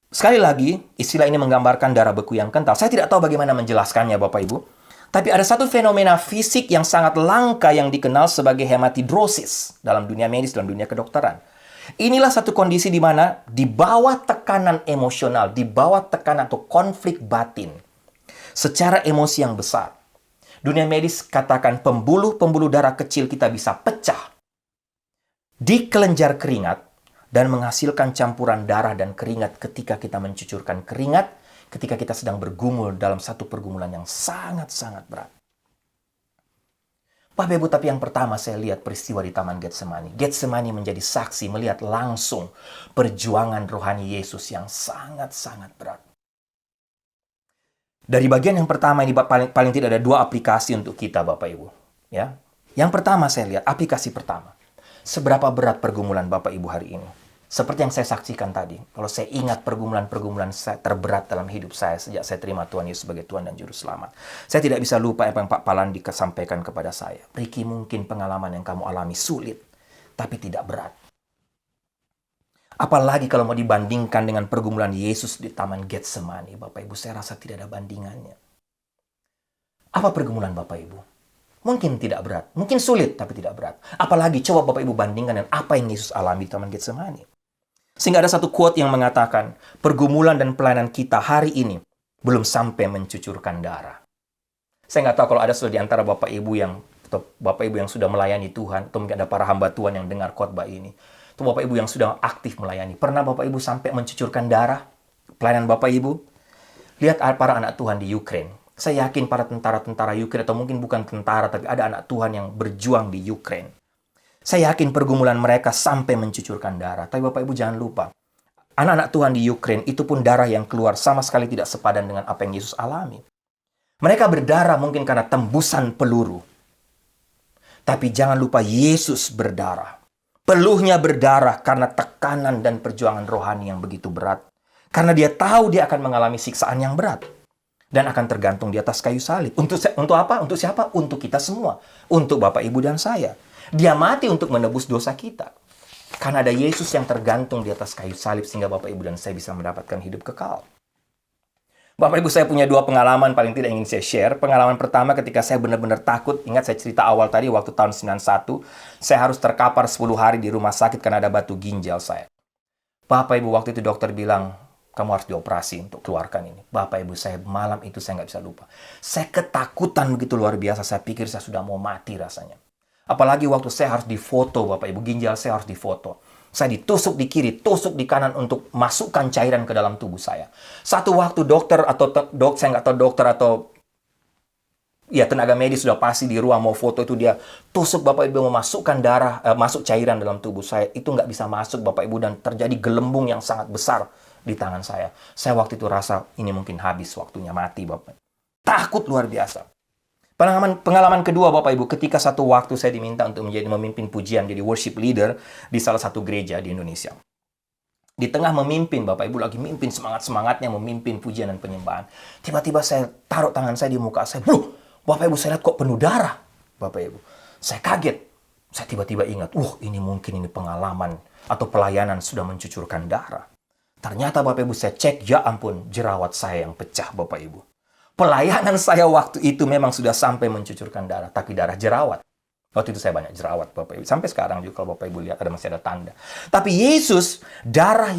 Sekali lagi, istilah ini menggambarkan darah beku yang kental. Saya tidak tahu bagaimana menjelaskannya, Bapak Ibu. Tapi ada satu fenomena fisik yang sangat langka yang dikenal sebagai hematidrosis dalam dunia medis, dalam dunia kedokteran. Inilah satu kondisi di mana di bawah tekanan emosional, di bawah tekanan atau konflik batin, secara emosi yang besar, dunia medis katakan pembuluh-pembuluh darah kecil kita bisa pecah di kelenjar keringat dan menghasilkan campuran darah dan keringat ketika kita mencucurkan keringat, ketika kita sedang bergumul dalam satu pergumulan yang sangat-sangat berat. Bapak Ibu, tapi yang pertama saya lihat peristiwa di Taman Getsemani. Getsemani menjadi saksi melihat langsung perjuangan rohani Yesus yang sangat-sangat berat. Dari bagian yang pertama ini paling tidak ada dua aplikasi untuk kita Bapak Ibu. Ya. Yang pertama saya lihat, aplikasi pertama. Seberapa berat pergumulan Bapak Ibu hari ini? Seperti yang saya saksikan tadi, kalau saya ingat pergumulan saya terberat dalam hidup saya sejak saya terima Tuhan Yesus sebagai Tuhan dan Juru Selamat. Saya tidak bisa lupa apa yang Pak Palandi sampaikan kepada saya. Ricky, mungkin pengalaman yang kamu alami sulit, tapi tidak berat. Apalagi kalau mau dibandingkan dengan pergumulan Yesus di Taman Getsemani, Bapak Ibu, saya rasa tidak ada bandingannya. Apa pergumulan Bapak Ibu? Mungkin tidak berat, mungkin sulit, tapi tidak berat. Apalagi coba Bapak Ibu bandingkan dengan apa yang Yesus alami di Taman Getsemani. Sehingga ada satu quote yang mengatakan, pergumulan dan pelayanan kita hari ini belum sampai mencucurkan darah. Saya nggak tahu kalau ada sudah di antara Bapak Ibu yang sudah melayani Tuhan, atau mungkin ada para hamba Tuhan yang dengar khotbah ini, atau Bapak Ibu yang sudah aktif melayani. Pernah Bapak Ibu sampai mencucurkan darah pelayanan Bapak Ibu? Lihat para anak Tuhan di Ukraine. Saya yakin para tentara-tentara Ukraine, atau mungkin bukan tentara, tapi ada anak Tuhan yang berjuang di Ukraine. Saya yakin pergumulan mereka sampai mencucurkan darah. Tapi Bapak Ibu jangan lupa, anak-anak Tuhan di Ukraine itu pun darah yang keluar sama sekali tidak sepadan dengan apa yang Yesus alami. Mereka berdarah mungkin karena tembusan peluru. Tapi jangan lupa Yesus berdarah. Peluhnya berdarah karena tekanan dan perjuangan rohani yang begitu berat. Karena dia tahu dia akan mengalami siksaan yang berat. Dan akan tergantung di atas kayu salib. Untuk apa? Untuk siapa? Untuk kita semua. Untuk Bapak, Ibu, dan saya. Dia mati untuk menebus dosa kita. Karena ada Yesus yang tergantung di atas kayu salib sehingga Bapak, Ibu, dan saya bisa mendapatkan hidup kekal. Bapak, Ibu, saya punya dua pengalaman paling tidak ingin saya share. Pengalaman pertama ketika saya benar-benar takut. Ingat saya cerita awal tadi waktu tahun 91. Saya harus terkapar 10 hari di rumah sakit karena ada batu ginjal saya. Bapak, Ibu, waktu itu dokter bilang, kamu harus dioperasi untuk keluarkan ini. Bapak, Ibu, saya malam itu saya nggak bisa lupa. Saya ketakutan begitu luar biasa. Saya pikir saya sudah mau mati rasanya. Apalagi waktu saya harus difoto, Bapak Ibu, ginjal saya harus difoto. Saya ditusuk di kiri, tusuk di kanan untuk masukkan cairan ke dalam tubuh saya. Satu waktu dokter atau saya nggak tahu dokter atau ya tenaga medis sudah pasti di ruang mau foto itu dia tusuk Bapak Ibu memasukkan darah, masuk cairan dalam tubuh saya. Itu nggak bisa masuk Bapak Ibu dan terjadi gelembung yang sangat besar di tangan saya. Saya waktu itu rasa ini mungkin habis waktunya mati Bapak. Takut luar biasa. Pengalaman kedua Bapak Ibu, ketika satu waktu saya diminta untuk memimpin pujian, jadi worship leader di salah satu gereja di Indonesia. Di tengah memimpin, Bapak Ibu lagi mimpin semangat-semangatnya memimpin pujian dan penyembahan. Tiba-tiba saya taruh tangan saya di muka saya. Bapak Ibu, saya lihat kok penuh darah. Bapak Ibu, saya kaget. Saya tiba-tiba ingat, ini mungkin pengalaman atau pelayanan sudah mencucurkan darah. Ternyata Bapak Ibu saya cek, ya ampun, jerawat saya yang pecah Bapak Ibu. Pelayanan saya waktu itu memang sudah sampai mencucurkan darah, tapi darah jerawat. Waktu itu saya banyak jerawat, Bapak Ibu. Sampai sekarang juga kalau Bapak Ibu lihat masih ada tanda. Tapi Yesus, darah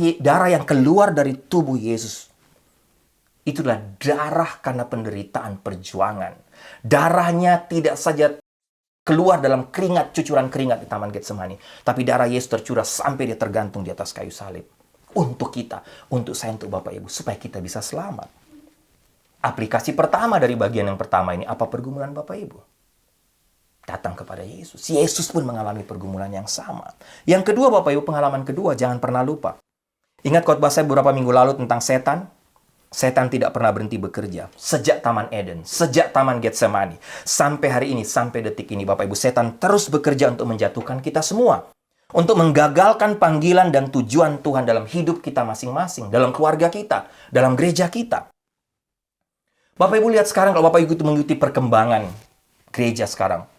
yang keluar dari tubuh Yesus, itulah darah karena penderitaan perjuangan. Darahnya tidak saja keluar dalam cucuran keringat di Taman Getsemani, tapi darah Yesus tercurah sampai dia tergantung di atas kayu salib. Untuk kita, untuk saya, untuk Bapak Ibu, supaya kita bisa selamat. Aplikasi pertama dari bagian yang pertama ini, apa pergumulan Bapak Ibu? Datang kepada Yesus. Yesus pun mengalami pergumulan yang sama. Yang kedua Bapak Ibu, pengalaman kedua, jangan pernah lupa. Ingat khotbah saya beberapa minggu lalu tentang setan? Setan tidak pernah berhenti bekerja. Sejak Taman Eden, sejak Taman Getsemani, sampai hari ini, sampai detik ini Bapak Ibu, setan terus bekerja untuk menjatuhkan kita semua. Untuk menggagalkan panggilan dan tujuan Tuhan dalam hidup kita masing-masing, dalam keluarga kita, dalam gereja kita. Bapak Ibu lihat sekarang, kalau Bapak Ibu itu mengikuti perkembangan gereja sekarang,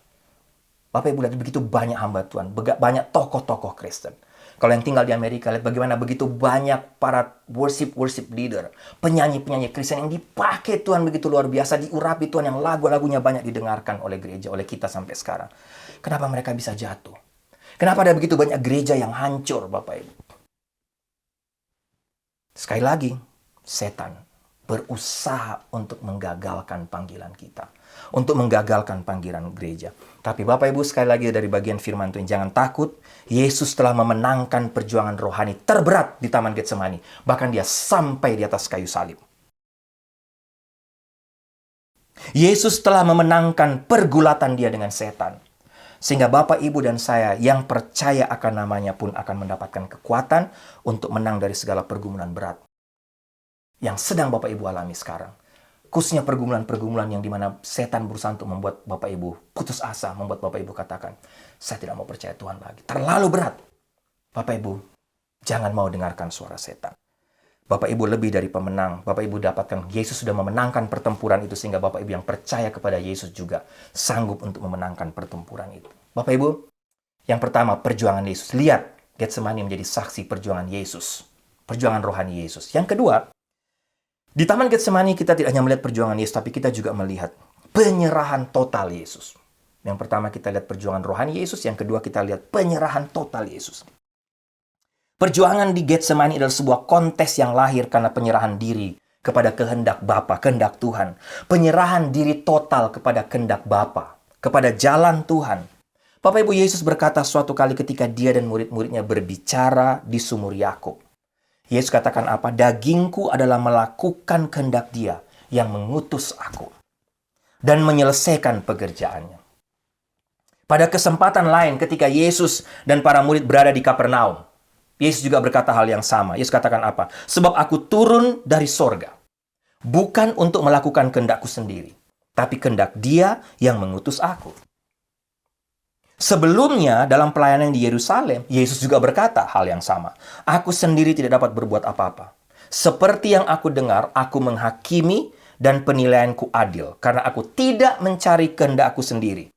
Bapak Ibu lihat begitu banyak hamba Tuhan, banyak tokoh-tokoh Kristen. Kalau yang tinggal di Amerika, lihat bagaimana begitu banyak para worship leader, penyanyi-penyanyi Kristen yang dipakai Tuhan begitu luar biasa, diurapi Tuhan, yang lagu-lagunya banyak didengarkan oleh gereja, oleh kita sampai sekarang. Kenapa mereka bisa jatuh? Kenapa ada begitu banyak gereja yang hancur, Bapak Ibu? Sekali lagi, setan berusaha untuk menggagalkan panggilan kita, untuk menggagalkan panggilan gereja. Tapi Bapak Ibu, sekali lagi dari bagian firman Tuhan, jangan takut. Yesus telah memenangkan perjuangan rohani terberat di Taman Getsemani. Bahkan dia sampai di atas kayu salib. Yesus telah memenangkan pergulatan dia dengan setan. Sehingga Bapak, Ibu, dan saya yang percaya akan namanya pun akan mendapatkan kekuatan untuk menang dari segala pergumulan berat yang sedang Bapak Ibu alami sekarang. Khususnya pergumulan-pergumulan yang dimana setan berusaha untuk membuat Bapak Ibu putus asa, membuat Bapak Ibu katakan, saya tidak mau percaya Tuhan lagi. Terlalu berat. Bapak Ibu, jangan mau dengarkan suara setan. Bapak Ibu lebih dari pemenang. Bapak Ibu dapatkan, Yesus sudah memenangkan pertempuran itu, sehingga Bapak Ibu yang percaya kepada Yesus juga sanggup untuk memenangkan pertempuran itu. Bapak Ibu, yang pertama, perjuangan Yesus. Lihat, Getsemani menjadi saksi perjuangan Yesus. Perjuangan rohani Yesus. Yang kedua, di Taman Getsemani kita tidak hanya melihat perjuangan Yesus, tapi kita juga melihat penyerahan total Yesus. Yang pertama kita lihat perjuangan rohani Yesus, yang kedua kita lihat penyerahan total Yesus. Perjuangan di Getsemani adalah sebuah kontes yang lahir karena penyerahan diri kepada kehendak Bapa, kehendak Tuhan. Penyerahan diri total kepada kehendak Bapa, kepada jalan Tuhan. Bapak Ibu, Yesus berkata suatu kali ketika dia dan murid-muridnya berbicara di sumur Yakub. Yesus katakan apa? Dagingku adalah melakukan kehendak dia yang mengutus aku dan menyelesaikan pekerjaannya. Pada kesempatan lain ketika Yesus dan para murid berada di Kapernaum, Yesus juga berkata hal yang sama. Yesus katakan apa? Sebab aku turun dari sorga, bukan untuk melakukan kehendakku sendiri, tapi kehendak dia yang mengutus aku. Sebelumnya dalam pelayanan di Yerusalem, Yesus juga berkata hal yang sama. Aku sendiri tidak dapat berbuat apa-apa. Seperti yang aku dengar, aku menghakimi dan penilaianku adil. Karena aku tidak mencari kehendakku sendiri,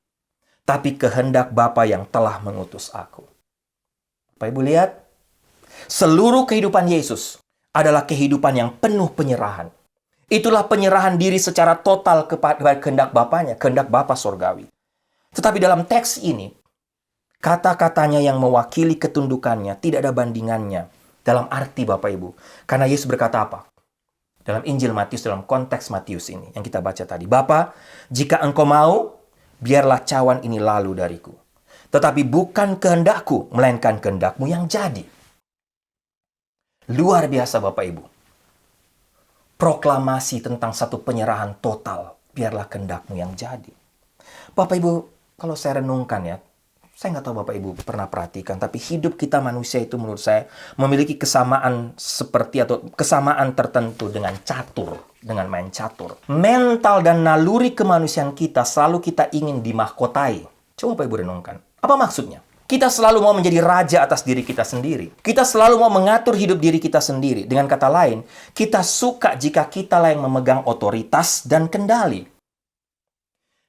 tapi kehendak Bapa yang telah mengutus aku. Bapak Ibu lihat, seluruh kehidupan Yesus adalah kehidupan yang penuh penyerahan. Itulah penyerahan diri secara total kepada kehendak Bapanya, kehendak Bapa sorgawi. Tetapi dalam teks ini, kata-katanya yang mewakili ketundukannya tidak ada bandingannya dalam arti Bapak Ibu. Karena Yesus berkata apa? Dalam Injil Matius, dalam konteks Matius ini yang kita baca tadi. Bapa, jika engkau mau, biarlah cawan ini lalu dariku. Tetapi bukan kehendakku, melainkan kehendakmu yang jadi. Luar biasa Bapak Ibu. Proklamasi tentang satu penyerahan total. Biarlah kehendakmu yang jadi. Bapak Ibu, kalau saya renungkan ya, saya nggak tahu Bapak Ibu pernah perhatikan, tapi hidup kita manusia itu menurut saya memiliki kesamaan seperti atau kesamaan tertentu dengan catur, dengan main catur. Mental dan naluri kemanusiaan kita selalu kita ingin dimahkotai. Coba Bapak Ibu renungkan. Apa maksudnya? Kita selalu mau menjadi raja atas diri kita sendiri. Kita selalu mau mengatur hidup diri kita sendiri. Dengan kata lain, kita suka jika kita lah yang memegang otoritas dan kendali.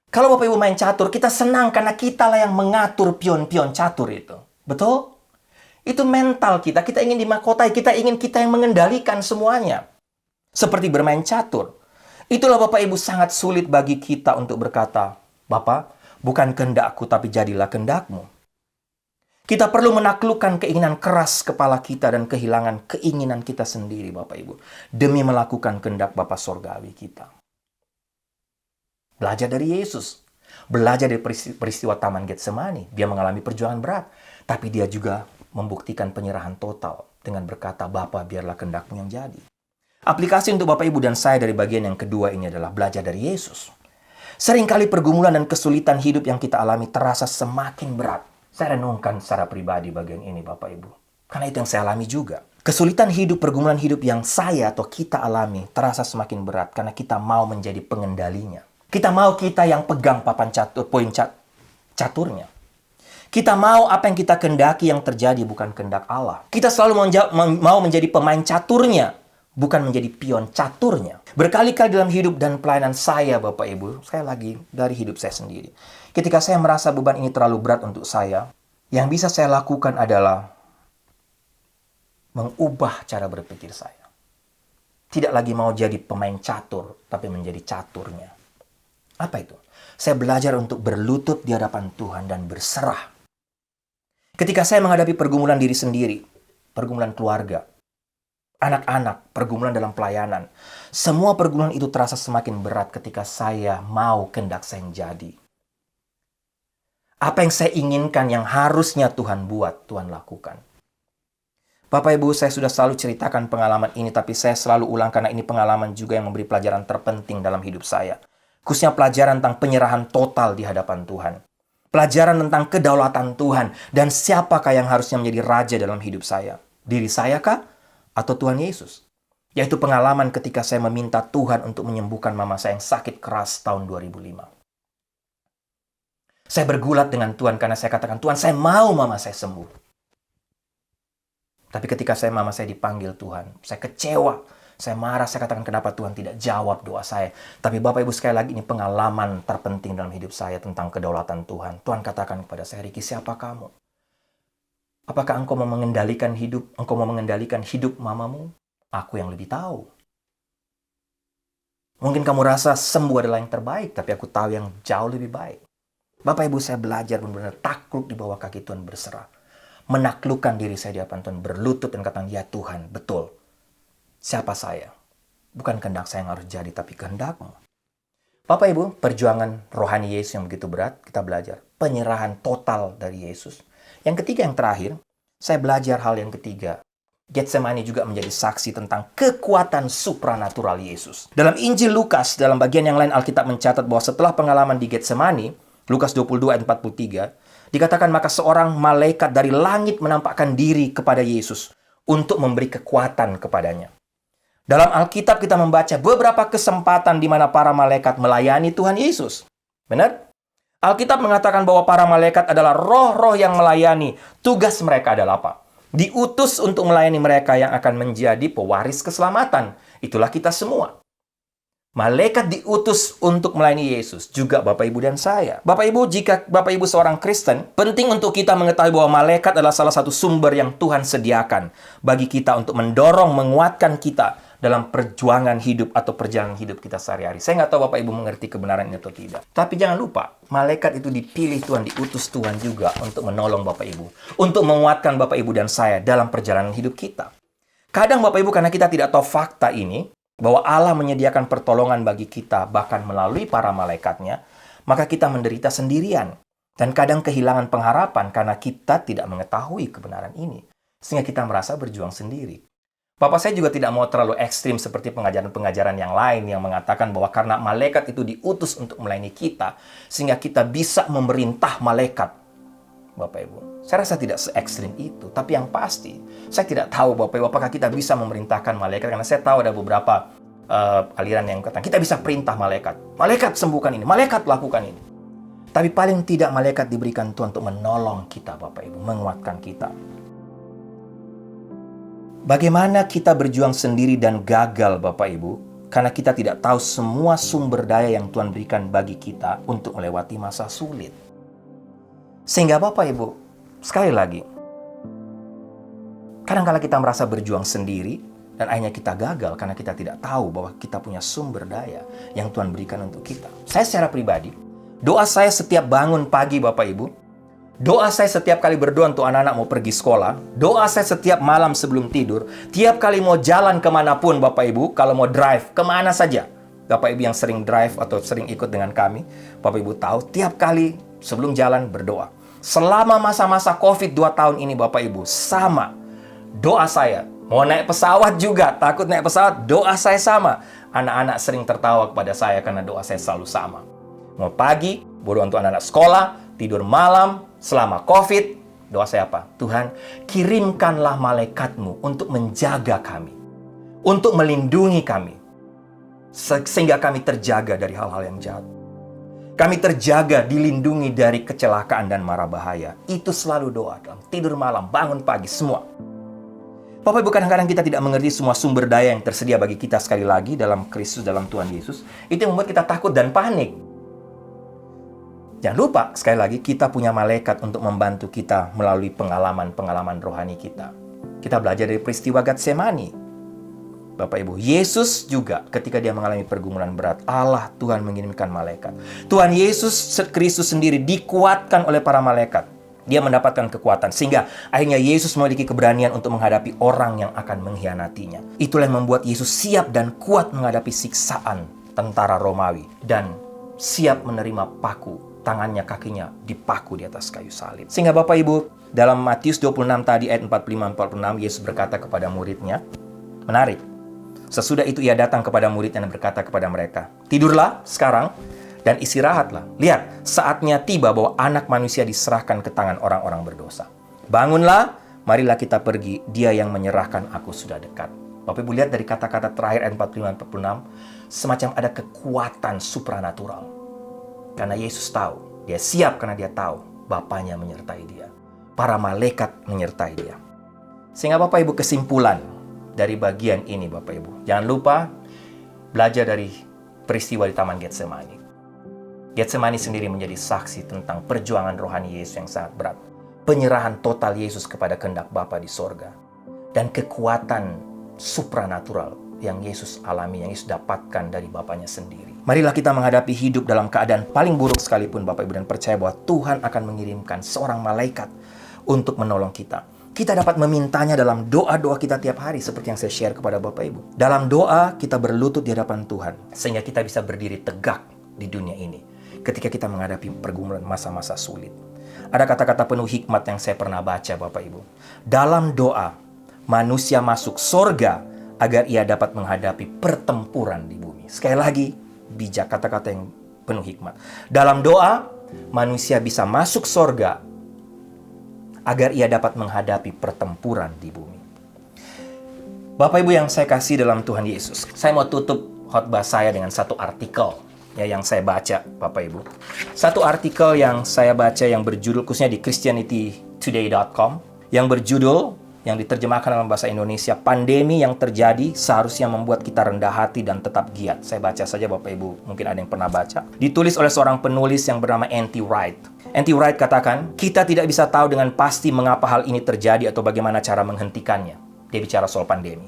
Kalau Bapak Ibu main catur, kita senang karena kita lah yang mengatur pion-pion catur itu. Betul? Itu mental kita. Kita ingin dimahkotai. Kita ingin kita yang mengendalikan semuanya. Seperti bermain catur. Itulah Bapak Ibu sangat sulit bagi kita untuk berkata, Bapak, bukan kehendakku tapi jadilah kehendakmu. Kita perlu menaklukkan keinginan keras kepala kita dan kehilangan keinginan kita sendiri Bapak Ibu. Demi melakukan kehendak Bapa Sorgawi kita. Belajar dari Yesus. Belajar dari peristiwa Taman Getsemani. Dia mengalami perjuangan berat. Tapi dia juga membuktikan penyerahan total. Dengan berkata, Bapa biarlah kehendakmu yang jadi. Aplikasi untuk Bapak Ibu dan saya dari bagian yang kedua ini adalah belajar dari Yesus. Seringkali pergumulan dan kesulitan hidup yang kita alami terasa semakin berat. Saya renungkan secara pribadi bagian ini Bapak Ibu. Karena itu yang saya alami juga. Kesulitan hidup, pergumulan hidup yang saya atau kita alami terasa semakin berat. Karena kita mau menjadi pengendalinya. Kita mau kita yang pegang papan catur, poin caturnya. Kita mau apa yang kita kehendaki yang terjadi bukan kehendak Allah. Kita selalu mau menjadi pemain caturnya, bukan menjadi pion caturnya. Berkali-kali dalam hidup dan pelayanan saya, Bapak Ibu, saya lagi dari hidup saya sendiri. Ketika saya merasa beban ini terlalu berat untuk saya, yang bisa saya lakukan adalah mengubah cara berpikir saya. Tidak lagi mau jadi pemain catur, tapi menjadi caturnya. Apa itu? Saya belajar untuk berlutut di hadapan Tuhan dan berserah. Ketika saya menghadapi pergumulan diri sendiri, pergumulan keluarga, anak-anak, pergumulan dalam pelayanan, semua pergumulan itu terasa semakin berat ketika saya mau kehendak saya yang jadi. Apa yang saya inginkan yang harusnya Tuhan buat, Tuhan lakukan. Bapak Ibu, saya sudah selalu ceritakan pengalaman ini, tapi saya selalu ulang karena ini pengalaman juga yang memberi pelajaran terpenting dalam hidup saya. Khususnya pelajaran tentang penyerahan total di hadapan Tuhan. Pelajaran tentang kedaulatan Tuhan dan siapakah yang harusnya menjadi raja dalam hidup saya. Diri saya kah? Atau Tuhan Yesus? Yaitu pengalaman ketika saya meminta Tuhan untuk menyembuhkan mama saya yang sakit keras tahun 2005. Saya bergulat dengan Tuhan karena saya katakan, Tuhan, saya mau mama saya sembuh. Tapi ketika mama saya dipanggil Tuhan, saya kecewa, saya marah, saya katakan kenapa Tuhan tidak jawab doa saya. Tapi Bapak Ibu, sekali lagi ini pengalaman terpenting dalam hidup saya tentang kedaulatan Tuhan. Tuhan katakan kepada saya, Ricky, siapa kamu? Apakah engkau mau mengendalikan hidup mamamu? Aku yang lebih tahu. Mungkin kamu rasa sembuh adalah yang terbaik, tapi aku tahu yang jauh lebih baik. Bapak Ibu, saya belajar benar-benar takluk di bawah kaki Tuhan, berserah. Menaklukkan diri saya di hadapan Tuhan, berlutut dan katakan, ya Tuhan, betul. Siapa saya? Bukan kehendak saya yang harus jadi, tapi kehendak-Mu. Bapak Ibu, perjuangan rohani Yesus yang begitu berat, kita belajar. Penyerahan total dari Yesus. Yang ketiga, yang terakhir, saya belajar hal yang ketiga. Getsemani juga menjadi saksi tentang kekuatan supranatural Yesus. Dalam Injil Lukas, dalam bagian yang lain Alkitab mencatat bahwa setelah pengalaman di Getsemani, Lukas 22 ayat 43, dikatakan maka seorang malaikat dari langit menampakkan diri kepada Yesus untuk memberi kekuatan kepadanya. Dalam Alkitab kita membaca beberapa kesempatan di mana para malaikat melayani Tuhan Yesus. Benar? Alkitab mengatakan bahwa para malaikat adalah roh-roh yang melayani. Tugas mereka adalah apa? Diutus untuk melayani mereka yang akan menjadi pewaris keselamatan. Itulah kita semua. Malaikat diutus untuk melayani Yesus, juga Bapak Ibu dan saya. Bapak Ibu, jika Bapak Ibu seorang Kristen, penting untuk kita mengetahui bahwa malaikat adalah salah satu sumber yang Tuhan sediakan bagi kita untuk mendorong, menguatkan kita dalam perjuangan hidup atau perjalanan hidup kita sehari-hari. Saya nggak tahu Bapak Ibu mengerti kebenaran ini atau tidak. Tapi jangan lupa, malaikat itu dipilih Tuhan, diutus Tuhan juga untuk menolong Bapak Ibu. Untuk menguatkan Bapak Ibu dan saya dalam perjalanan hidup kita. Kadang Bapak Ibu, karena kita tidak tahu fakta ini, bahwa Allah menyediakan pertolongan bagi kita bahkan melalui para malaikatnya, maka kita menderita sendirian. Dan kadang kehilangan pengharapan karena kita tidak mengetahui kebenaran ini. Sehingga kita merasa berjuang sendiri. Bapak saya juga tidak mau terlalu ekstrim seperti pengajaran-pengajaran yang lain yang mengatakan bahwa karena malaikat itu diutus untuk melayani kita, sehingga kita bisa memerintah malaikat. Bapak Ibu, saya rasa tidak se-ekstrim itu. Tapi yang pasti, saya tidak tahu Bapak Ibu apakah kita bisa memerintahkan malaikat. Karena saya tahu ada beberapa aliran yang kata kita bisa perintah malaikat. Malaikat sembuhkan ini, malaikat lakukan ini. Tapi paling tidak malaikat diberikan Tuhan untuk menolong kita Bapak Ibu, menguatkan kita. Bagaimana kita berjuang sendiri dan gagal Bapak Ibu, karena kita tidak tahu semua sumber daya yang Tuhan berikan bagi kita untuk melewati masa sulit. Sehingga Bapak Ibu, sekali lagi, kadang-kala kita merasa berjuang sendiri dan akhirnya kita gagal karena kita tidak tahu bahwa kita punya sumber daya yang Tuhan berikan untuk kita. Saya secara pribadi, doa saya setiap bangun pagi Bapak Ibu, doa saya setiap kali berdoa untuk anak-anak mau pergi sekolah, doa saya setiap malam sebelum tidur, tiap kali mau jalan kemanapun Bapak Ibu, kalau mau drive, kemana saja. Bapak Ibu yang sering drive atau sering ikut dengan kami, Bapak Ibu tahu, tiap kali sebelum jalan berdoa. Selama masa-masa COVID 2 tahun ini Bapak Ibu, sama. Doa saya, mau naik pesawat juga, takut naik pesawat, doa saya sama. Anak-anak sering tertawa kepada saya karena doa saya selalu sama. Mau pagi, berdoa untuk anak-anak sekolah, tidur malam, selama COVID, doa saya apa? Tuhan, kirimkanlah malaikat-Mu untuk menjaga kami. Untuk melindungi kami. Sehingga kami terjaga dari hal-hal yang jahat. Kami terjaga, dilindungi dari kecelakaan dan mara bahaya. Itu selalu doa dalam tidur malam, bangun pagi, semua. Bapak Ibu, kadang-kadang kita tidak mengerti semua sumber daya yang tersedia bagi kita sekali lagi dalam Kristus, dalam Tuhan Yesus. Itu yang membuat kita takut dan panik. Jangan lupa, sekali lagi, kita punya malaikat untuk membantu kita melalui pengalaman-pengalaman rohani kita. Kita belajar dari peristiwa Getsemani. Bapak Ibu, Yesus juga ketika dia mengalami pergumulan berat, Allah Tuhan mengirimkan malaikat. Tuhan Yesus Kristus sendiri dikuatkan oleh para malaikat. Dia mendapatkan kekuatan sehingga akhirnya Yesus memiliki keberanian untuk menghadapi orang yang akan mengkhianatinya. Itulah yang membuat Yesus siap dan kuat menghadapi siksaan tentara Romawi dan siap menerima paku, tangannya kakinya dipaku di atas kayu salib. Sehingga Bapak Ibu, dalam Matius 26 tadi ayat 45-46 Yesus berkata kepada muridnya, menarik. Sesudah itu ia datang kepada muridnya dan berkata kepada mereka, tidurlah sekarang dan istirahatlah. Lihat, saatnya tiba bahwa anak manusia diserahkan ke tangan orang-orang berdosa. Bangunlah, marilah kita pergi, dia yang menyerahkan aku sudah dekat. Bapak Ibu lihat dari kata-kata terakhir ayat 45-46, semacam ada kekuatan supranatural. Karena Yesus tahu, dia siap karena dia tahu Bapaknya menyertai dia. Para malaikat menyertai dia. Sehingga Bapak Ibu kesimpulan dari bagian ini Bapak Ibu, jangan lupa belajar dari peristiwa di Taman Getsemani. Getsemani sendiri menjadi saksi tentang perjuangan rohani Yesus yang sangat berat. Penyerahan total Yesus kepada kehendak Bapa di sorga. Dan kekuatan supranatural yang Yesus alami, yang Yesus dapatkan dari Bapaknya sendiri. Marilah kita menghadapi hidup dalam keadaan paling buruk sekalipun Bapak Ibu, dan percaya bahwa Tuhan akan mengirimkan seorang malaikat untuk menolong kita. Kita dapat memintanya dalam doa-doa kita tiap hari seperti yang saya share kepada Bapak Ibu. Dalam doa kita berlutut di hadapan Tuhan sehingga kita bisa berdiri tegak di dunia ini ketika kita menghadapi pergumulan masa-masa sulit. Ada kata-kata penuh hikmat yang saya pernah baca Bapak Ibu. Dalam doa manusia masuk sorga agar ia dapat menghadapi pertempuran di bumi. Sekali lagi, bijak, kata-kata yang penuh hikmat. Dalam doa manusia bisa masuk sorga agar ia dapat menghadapi pertempuran di bumi. Bapak Ibu yang saya kasih dalam Tuhan Yesus, saya mau tutup khotbah saya dengan satu artikel yang saya baca, Bapak Ibu. Satu artikel yang saya baca yang berjudul, khususnya di ChristianityToday.com, yang berjudul, yang diterjemahkan dalam bahasa Indonesia, pandemi yang terjadi seharusnya membuat kita rendah hati dan tetap giat. Saya baca saja Bapak Ibu, mungkin ada yang pernah baca. Ditulis oleh seorang penulis yang bernama N.T. Wright. N.T. Wright katakan, kita tidak bisa tahu dengan pasti mengapa hal ini terjadi atau bagaimana cara menghentikannya. Dia bicara soal pandemi.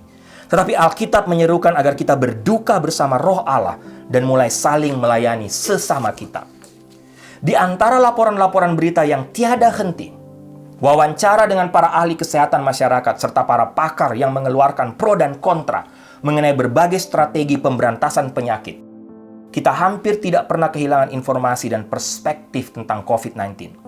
Tetapi Alkitab menyerukan agar kita berduka bersama Roh Allah dan mulai saling melayani sesama kita. Di antara laporan-laporan berita yang tiada henti, wawancara dengan para ahli kesehatan masyarakat serta para pakar yang mengeluarkan pro dan kontra mengenai berbagai strategi pemberantasan penyakit, kita hampir tidak pernah kehilangan informasi dan perspektif tentang COVID-19.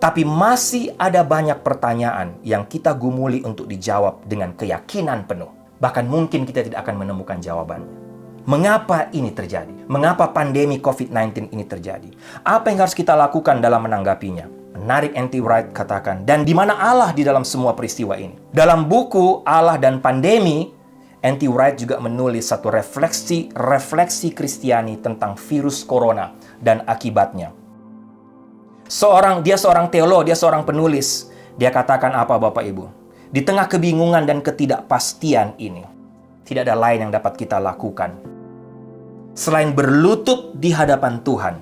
Tapi masih ada banyak pertanyaan yang kita gumuli untuk dijawab dengan keyakinan penuh. Bahkan mungkin kita tidak akan menemukan jawabannya. Mengapa ini terjadi? Mengapa pandemi COVID-19 ini terjadi? Apa yang harus kita lakukan dalam menanggapinya? Menarik, N.T. Wright katakan, dan di mana Allah di dalam semua peristiwa ini? Dalam buku Allah dan Pandemi, N.T. Wright juga menulis satu refleksi Kristiani tentang virus corona dan akibatnya. Dia seorang teolog, dia seorang penulis. Dia katakan apa Bapak Ibu? Di tengah kebingungan dan ketidakpastian ini, tidak ada lain yang dapat kita lakukan selain berlutut di hadapan Tuhan.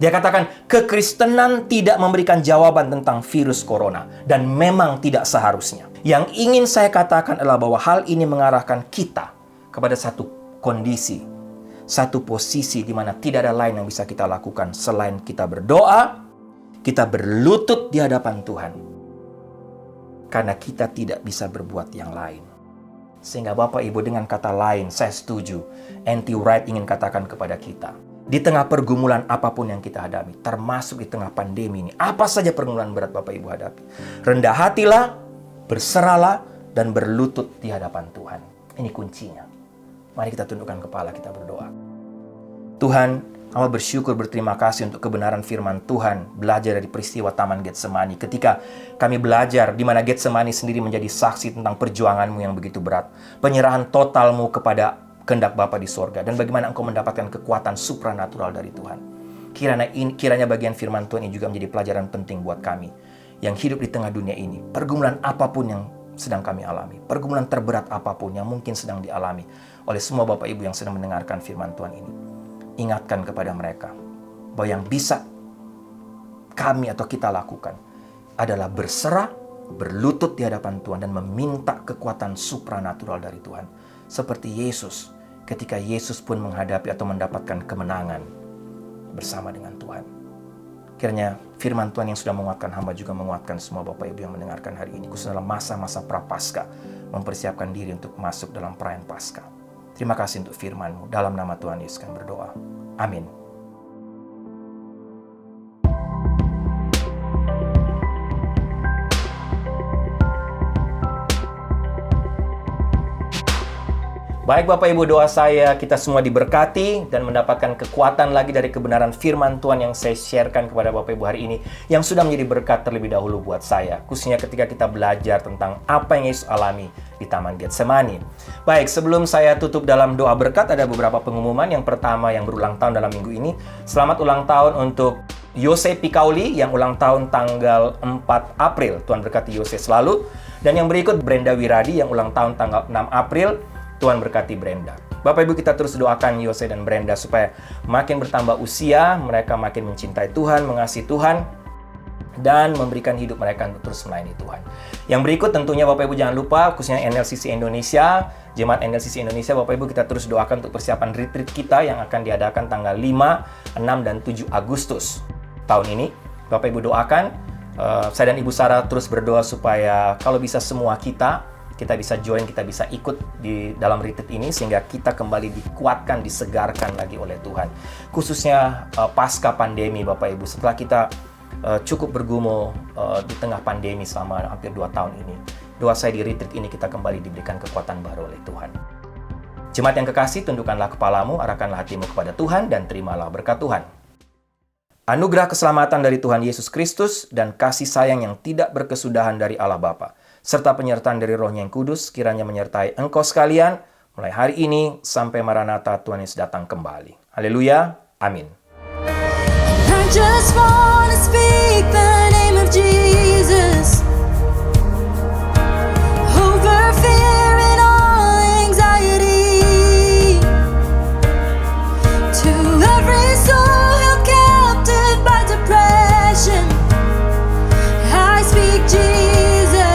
Dia katakan, kekristenan tidak memberikan jawaban tentang virus corona, dan memang tidak seharusnya. Yang ingin saya katakan adalah bahwa hal ini mengarahkan kita kepada satu kondisi, satu posisi di mana tidak ada lain yang bisa kita lakukan selain kita berdoa, kita berlutut di hadapan Tuhan. Karena kita tidak bisa berbuat yang lain. Sehingga Bapak Ibu, dengan kata lain, saya setuju. N.T. Wright ingin katakan kepada kita, di tengah pergumulan apapun yang kita hadapi, termasuk di tengah pandemi ini, apa saja pergumulan berat Bapak Ibu hadapi, rendah hatilah, berserahlah, dan berlutut di hadapan Tuhan. Ini kuncinya. Mari kita tundukkan kepala, kita berdoa. Tuhan, Hamba bersyukur, berterima kasih untuk kebenaran firman Tuhan, belajar dari peristiwa Taman Getsemani. Ketika kami belajar di mana Getsemani sendiri menjadi saksi tentang perjuangan-Mu yang begitu berat, penyerahan total-Mu kepada kehendak Bapa di sorga, dan bagaimana Engkau mendapatkan kekuatan supranatural dari Tuhan. Kiranya bagian firman Tuhan ini juga menjadi pelajaran penting buat kami yang hidup di tengah dunia ini. Pergumulan apapun yang sedang kami alami, pergumulan terberat apapun yang mungkin sedang dialami oleh semua Bapak Ibu yang sedang mendengarkan firman Tuhan ini, ingatkan kepada mereka bahwa yang bisa kami atau kita lakukan adalah berserah berlutut di hadapan Tuhan dan meminta kekuatan supranatural dari Tuhan. Seperti Yesus, ketika Yesus pun menghadapi atau mendapatkan kemenangan bersama dengan Tuhan. Kiranya firman Tuhan yang sudah menguatkan hamba juga menguatkan semua Bapak Ibu yang mendengarkan hari ini, khususnya dalam masa-masa prapaskah, mempersiapkan diri untuk masuk dalam perayaan Paskah. Terima kasih untuk firman-Mu. Dalam nama Tuhan Yesus kami berdoa. Amin. Baik Bapak Ibu, doa saya kita semua diberkati dan mendapatkan kekuatan lagi dari kebenaran firman Tuhan yang saya sharekan kepada Bapak Ibu hari ini, yang sudah menjadi berkat terlebih dahulu buat saya, khususnya ketika kita belajar tentang apa yang Yesus alami di Taman Getsemani. Baik, sebelum saya tutup dalam doa berkat, ada beberapa pengumuman. Yang pertama yang berulang tahun dalam minggu ini, selamat ulang tahun untuk Yose Pikauli yang ulang tahun tanggal 4 April. Tuhan berkati Yose selalu. Dan yang berikut Brenda Wiradi yang ulang tahun tanggal 6 April. Tuhan berkati Brenda. Bapak Ibu, kita terus doakan Yose dan Brenda supaya makin bertambah usia, mereka makin mencintai Tuhan, mengasihi Tuhan, dan memberikan hidup mereka untuk terus melayani Tuhan. Yang berikut tentunya Bapak Ibu jangan lupa, khususnya NLCC Indonesia, Jemaat NLCC Indonesia, Bapak Ibu kita terus doakan untuk persiapan retreat kita yang akan diadakan tanggal 5, 6, dan 7 Agustus tahun ini. Bapak Ibu doakan, saya dan Ibu Sarah terus berdoa supaya kalau bisa semua kita bisa join, kita bisa ikut di dalam retreat ini sehingga kita kembali dikuatkan, disegarkan lagi oleh Tuhan. Khususnya pasca pandemi Bapak Ibu, setelah kita cukup bergumul di tengah pandemi selama hampir 2 tahun ini. Doa saya di retreat ini kita kembali diberikan kekuatan baru oleh Tuhan. Jemaat yang kekasih, tundukkanlah kepalamu, arahkanlah hatimu kepada Tuhan dan terimalah berkat Tuhan. Anugerah keselamatan dari Tuhan Yesus Kristus dan kasih sayang yang tidak berkesudahan dari Allah Bapa, serta penyertaan dari Roh-Nya yang kudus, kiranya menyertai engkau sekalian, mulai hari ini sampai Maranatha Tuhan Yesus datang kembali. Haleluya, amin. I just wanna speak the name of Jesus over fear and all anxiety, to every soul held captive by depression. I speak Jesus.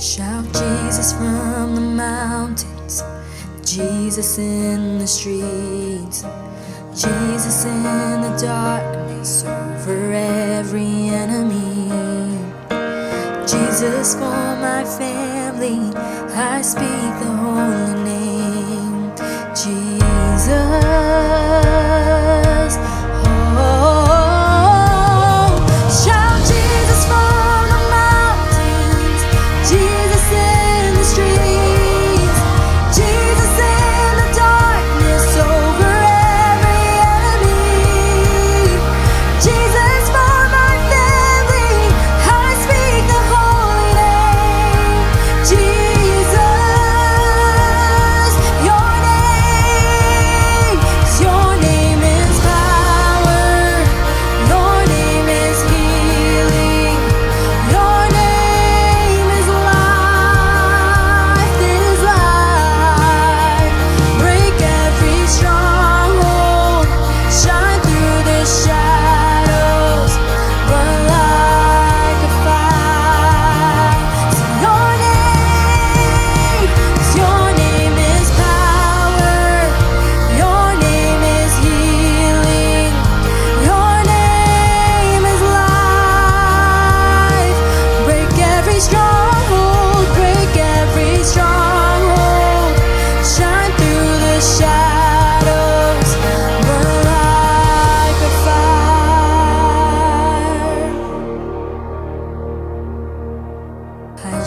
Shout Jesus from the mountains, Jesus in the streets, Jesus in the darkness over every enemy. Jesus for my family, I speak the holy name, Jesus.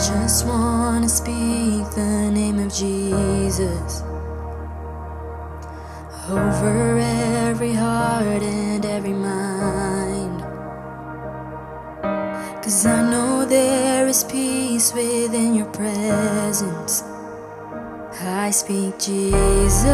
just wanna speak the name of Jesus over every heart and every mind. 'Cause I know there is peace within your presence. I speak Jesus.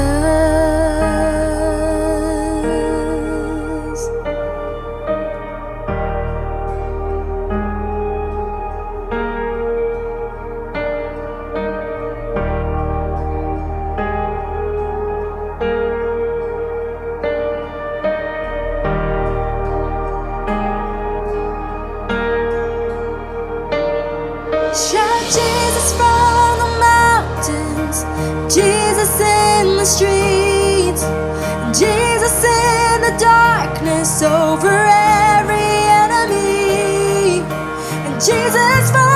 Shout Jesus from the mountains, Jesus in the streets, Jesus in the darkness over every enemy, and Jesus for